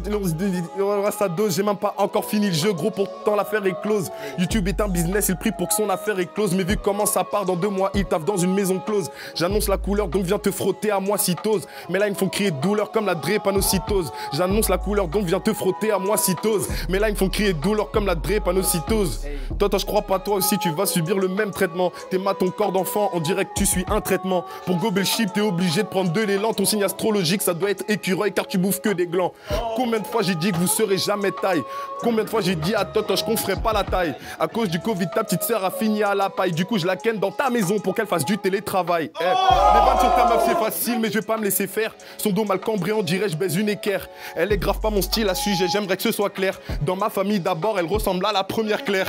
ça dose j'ai même pas encore fini le jeu, gros, pourtant l'affaire est close. YouTube est un business, il prie pour que son affaire est close. Mais vu comment ça part dans 2 mois, il taffe dans une maison close. J'annonce la couleur, donc viens te frotter à moi cytose. Mais là, ils me font crier de douleur comme la drépanocytose. J'annonce la couleur, donc viens te frotter à moi cytose. Mais là, ils me font crier de douleur comme la drépanocytose. Toi, je crois pas, toi aussi, tu vas subir le même traitement. T'aimes ton corps d'enfant, on dirait que tu suis un traitement. Pour gober le chip, t'es obligé de prendre de l'élan. Ton signe astrologique, ça doit être écureuil car tu bouffes que des glands. Combien de fois j'ai dit que vous serez jamais taille? Combien de fois j'ai dit à Totoche qu'on ferait pas la taille? À cause du Covid, ta petite sœur a fini à la paille. Du coup, je la ken dans ta maison pour qu'elle fasse du télétravail. Les vannes sur ta meuf, c'est facile, mais je vais pas me laisser faire. Son dos mal cambré, on dirait je baise une équerre. Elle est grave pas mon style à sujet, j'aimerais que ce soit clair. Dans ma famille, d'abord, elle ressemble à la première Claire.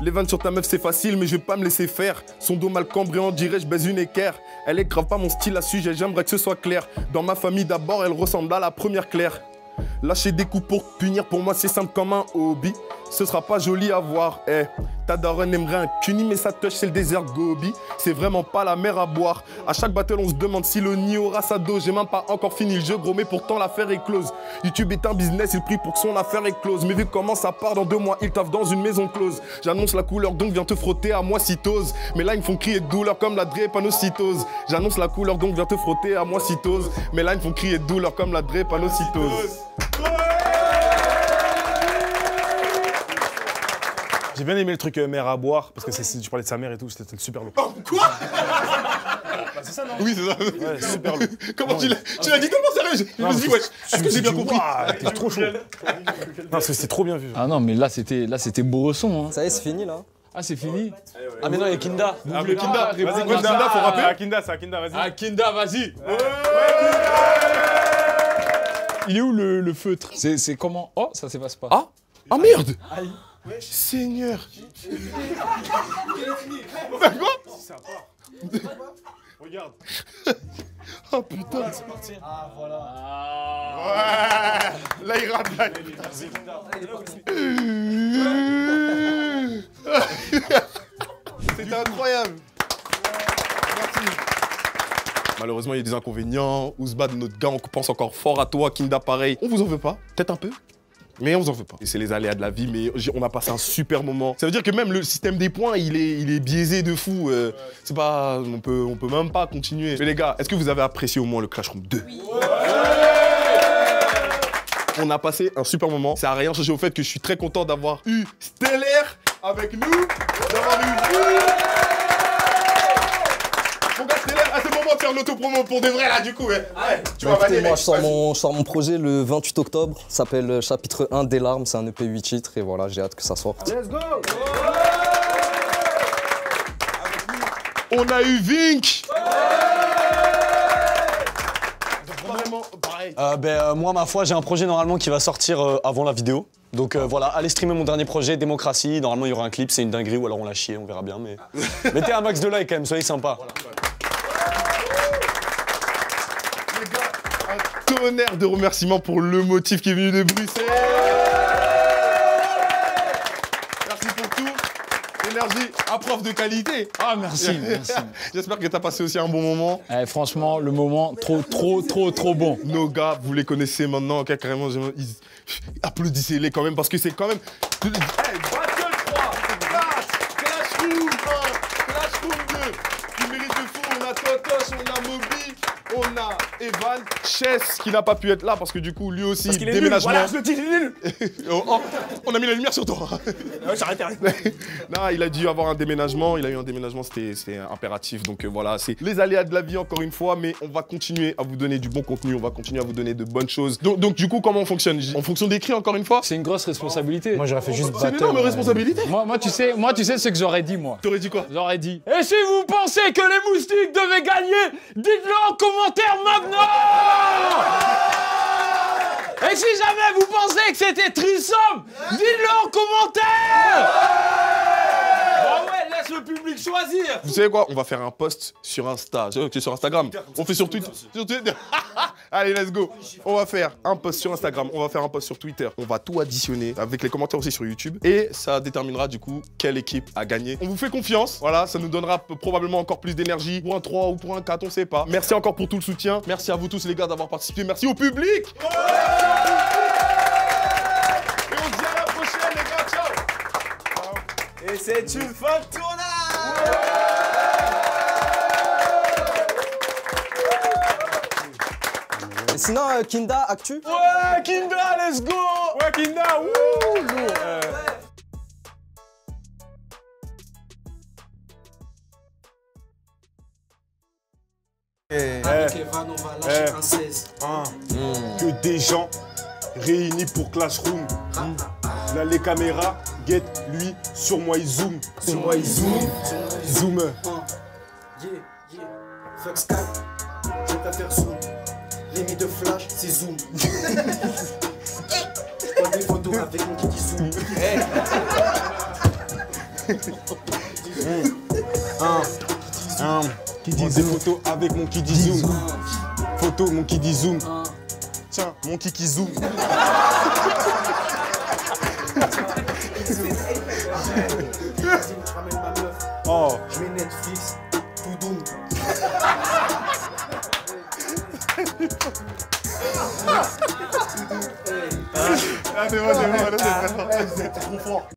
Les vannes sur ta meuf c'est facile mais je vais pas me laisser faire. Son dos mal cambré on dirait je baise une équerre. Elle est grave pas mon style à sujet, j'aimerais que ce soit clair. Dans ma famille d'abord elle ressemble à la première Claire. Lâcher des coups pour te punir pour moi c'est simple comme un hobby. Ce sera pas joli à voir, ta daronne aimerait un cuni mais sa touche c'est le désert Gobi. C'est vraiment pas la mer à boire. À chaque battle on se demande si le nid aura sa dose. J'ai même pas encore fini le jeu gros mais pourtant l'affaire est close. YouTube est un business, il prie pour que son affaire est close. Mais vu comment ça part dans 2 mois, il taffe dans une maison close. J'annonce la couleur donc viens te frotter à moi cytose. Mais là ils me font crier de douleur comme la drépanocytose. J'annonce la couleur donc viens te frotter à moi cytose. Mais là ils me font crier de douleur comme la drépanocytose. J'ai bien aimé le truc mère à boire, parce que tu parlais de sa mère et tout, c'était super lourd. Oh, quoi? Bah, c'est ça, non? Oui, c'est ça. Ouais, super lourd. Comment tu l'as dit tellement sérieux? Je me suis dit, ouais, est-ce que j'ai bien compris? T'es trop chaud. Non, parce que c'est trop bien vu. Ah non, mais là, c'était beau son. Hein. Ça y est, c'est fini, là. Ah, c'est fini? Ah, mais non, il y a Kinda. Ah, mais Kinda, vas-y, Kinda, faut rappeler. Kinda, c'est Kinda, vas-y. Ah, Kinda, vas-y. Il est où le feutre? C'est comment? Oh, ça se passe pas. Ah? Ah merde! Seigneur! Quoi? Ça part. Regarde. Oh putain! C'est parti. Ah, voilà. Ouais! Là, il rappe, là. C'était incroyable! Merci. Malheureusement, il y a des inconvénients. Ouzbad, notre gars, on pense encore fort à toi. Kinda, pareil. On vous en veut pas? Peut-être un peu? Mais on vous en veut pas. Et c'est les aléas de la vie, mais on a passé un super moment. Ça veut dire que même le système des points, il est biaisé de fou. C'est pas... On peut même pas continuer. Mais les gars, est-ce que vous avez apprécié au moins le Clash Room 2? Oui. On a passé un super moment. Ça n'a rien changé au fait que je suis très content d'avoir eu Stellaire avec nous. D'avoir eu... Mon gars, Stellaire, c'est le moment de faire l'autopromo pour de vrai là, du coup. Ouais. Tu vas valider, moi, je sors mon projet le 28 octobre. Ça s'appelle Chapitre 1 des larmes. C'est un EP 8 titres et voilà, j'ai hâte que ça sorte. Let's go! On a eu Vink! Vraiment, pareil. Moi, ma foi, j'ai un projet normalement qui va sortir avant la vidéo. Donc voilà, allez streamer mon dernier projet, Démocratie. Normalement, il y aura un clip, c'est une dinguerie ou alors on l'a chié, on verra bien. Mais mettez un max de likes quand même, soyez sympas. Les gars, un tonnerre de remerciements pour le motif qui est venu de Bruxelles. Merci pour tout. Énergie à preuve de qualité. Ah, merci, merci. J'espère que t'as passé aussi un bon moment. Franchement, le moment, trop bon. Nos gars, vous les connaissez maintenant, ok, carrément, applaudissez-les quand même, parce que c'est quand même... Hey, Battle 3, Clash Room 1, Clash Room 2, qui mérite de fou, on a Totoche, on a Moby, on a Evan, Chess, qui n'a pas pu être là, parce que du coup, lui aussi, parce qu'il est déménagement... nul, voilà, je le dis, il est nul. On a mis la lumière sur toi. Ouais, j'arrête. Non, il a dû avoir un déménagement, il a eu un déménagement, c'était impératif, donc voilà, c'est les aléas de la vie encore une fois, mais on va continuer à vous donner du bon contenu, on va continuer à vous donner de bonnes choses. Donc du coup, comment on fonctionne? En fonction des cris, encore une fois? C'est une grosse responsabilité. Moi, j'aurais fait juste C'est une énorme responsabilité. Moi, tu sais ce que j'aurais dit, moi. T'aurais dit quoi? J'aurais dit, et si vous pensez que les moustiques devaient gagner, dites-le en commentaire maintenant. Et si jamais vous pensez que c'était Trissom, dites-le en commentaire. Ah ouais, laisse le public choisir. Vous savez quoi? On va faire un post sur Insta. Sur Instagram. On fait sur Twitter. Allez, let's go. On va faire un post sur Instagram. On va faire un post sur Twitter. On va tout additionner avec les commentaires aussi sur YouTube. Et ça déterminera du coup quelle équipe a gagné. On vous fait confiance. Voilà, ça nous donnera probablement encore plus d'énergie. Pour un 3 ou pour un 4, on sait pas. Merci encore pour tout le soutien. Merci à vous tous les gars d'avoir participé. Merci au public. c'est une fin de tournage. Et sinon, Kinda, actu? Ouais, Kinda, let's go. Ouais, Kinda, wouh, lourd. Avec Evan, on va lâcher un 16. Que des gens réunis pour Classroom. Là, les caméras, guettent lui, sur moi il zoom. Sur moi il zoom. Zoom. Yeah. Fuck Skype, je préfère Zoom. Rémi de Flash, c'est Zoom. Je prends des photos avec mon kiki Zoom. Qui dit des photos avec mon qui dit zoom. Photo, mon qui dit zoom. Tiens, mon kiki zoom. Oh. Je mets Netflix, tout doom. Ah, c'est bon, c'est trop fort.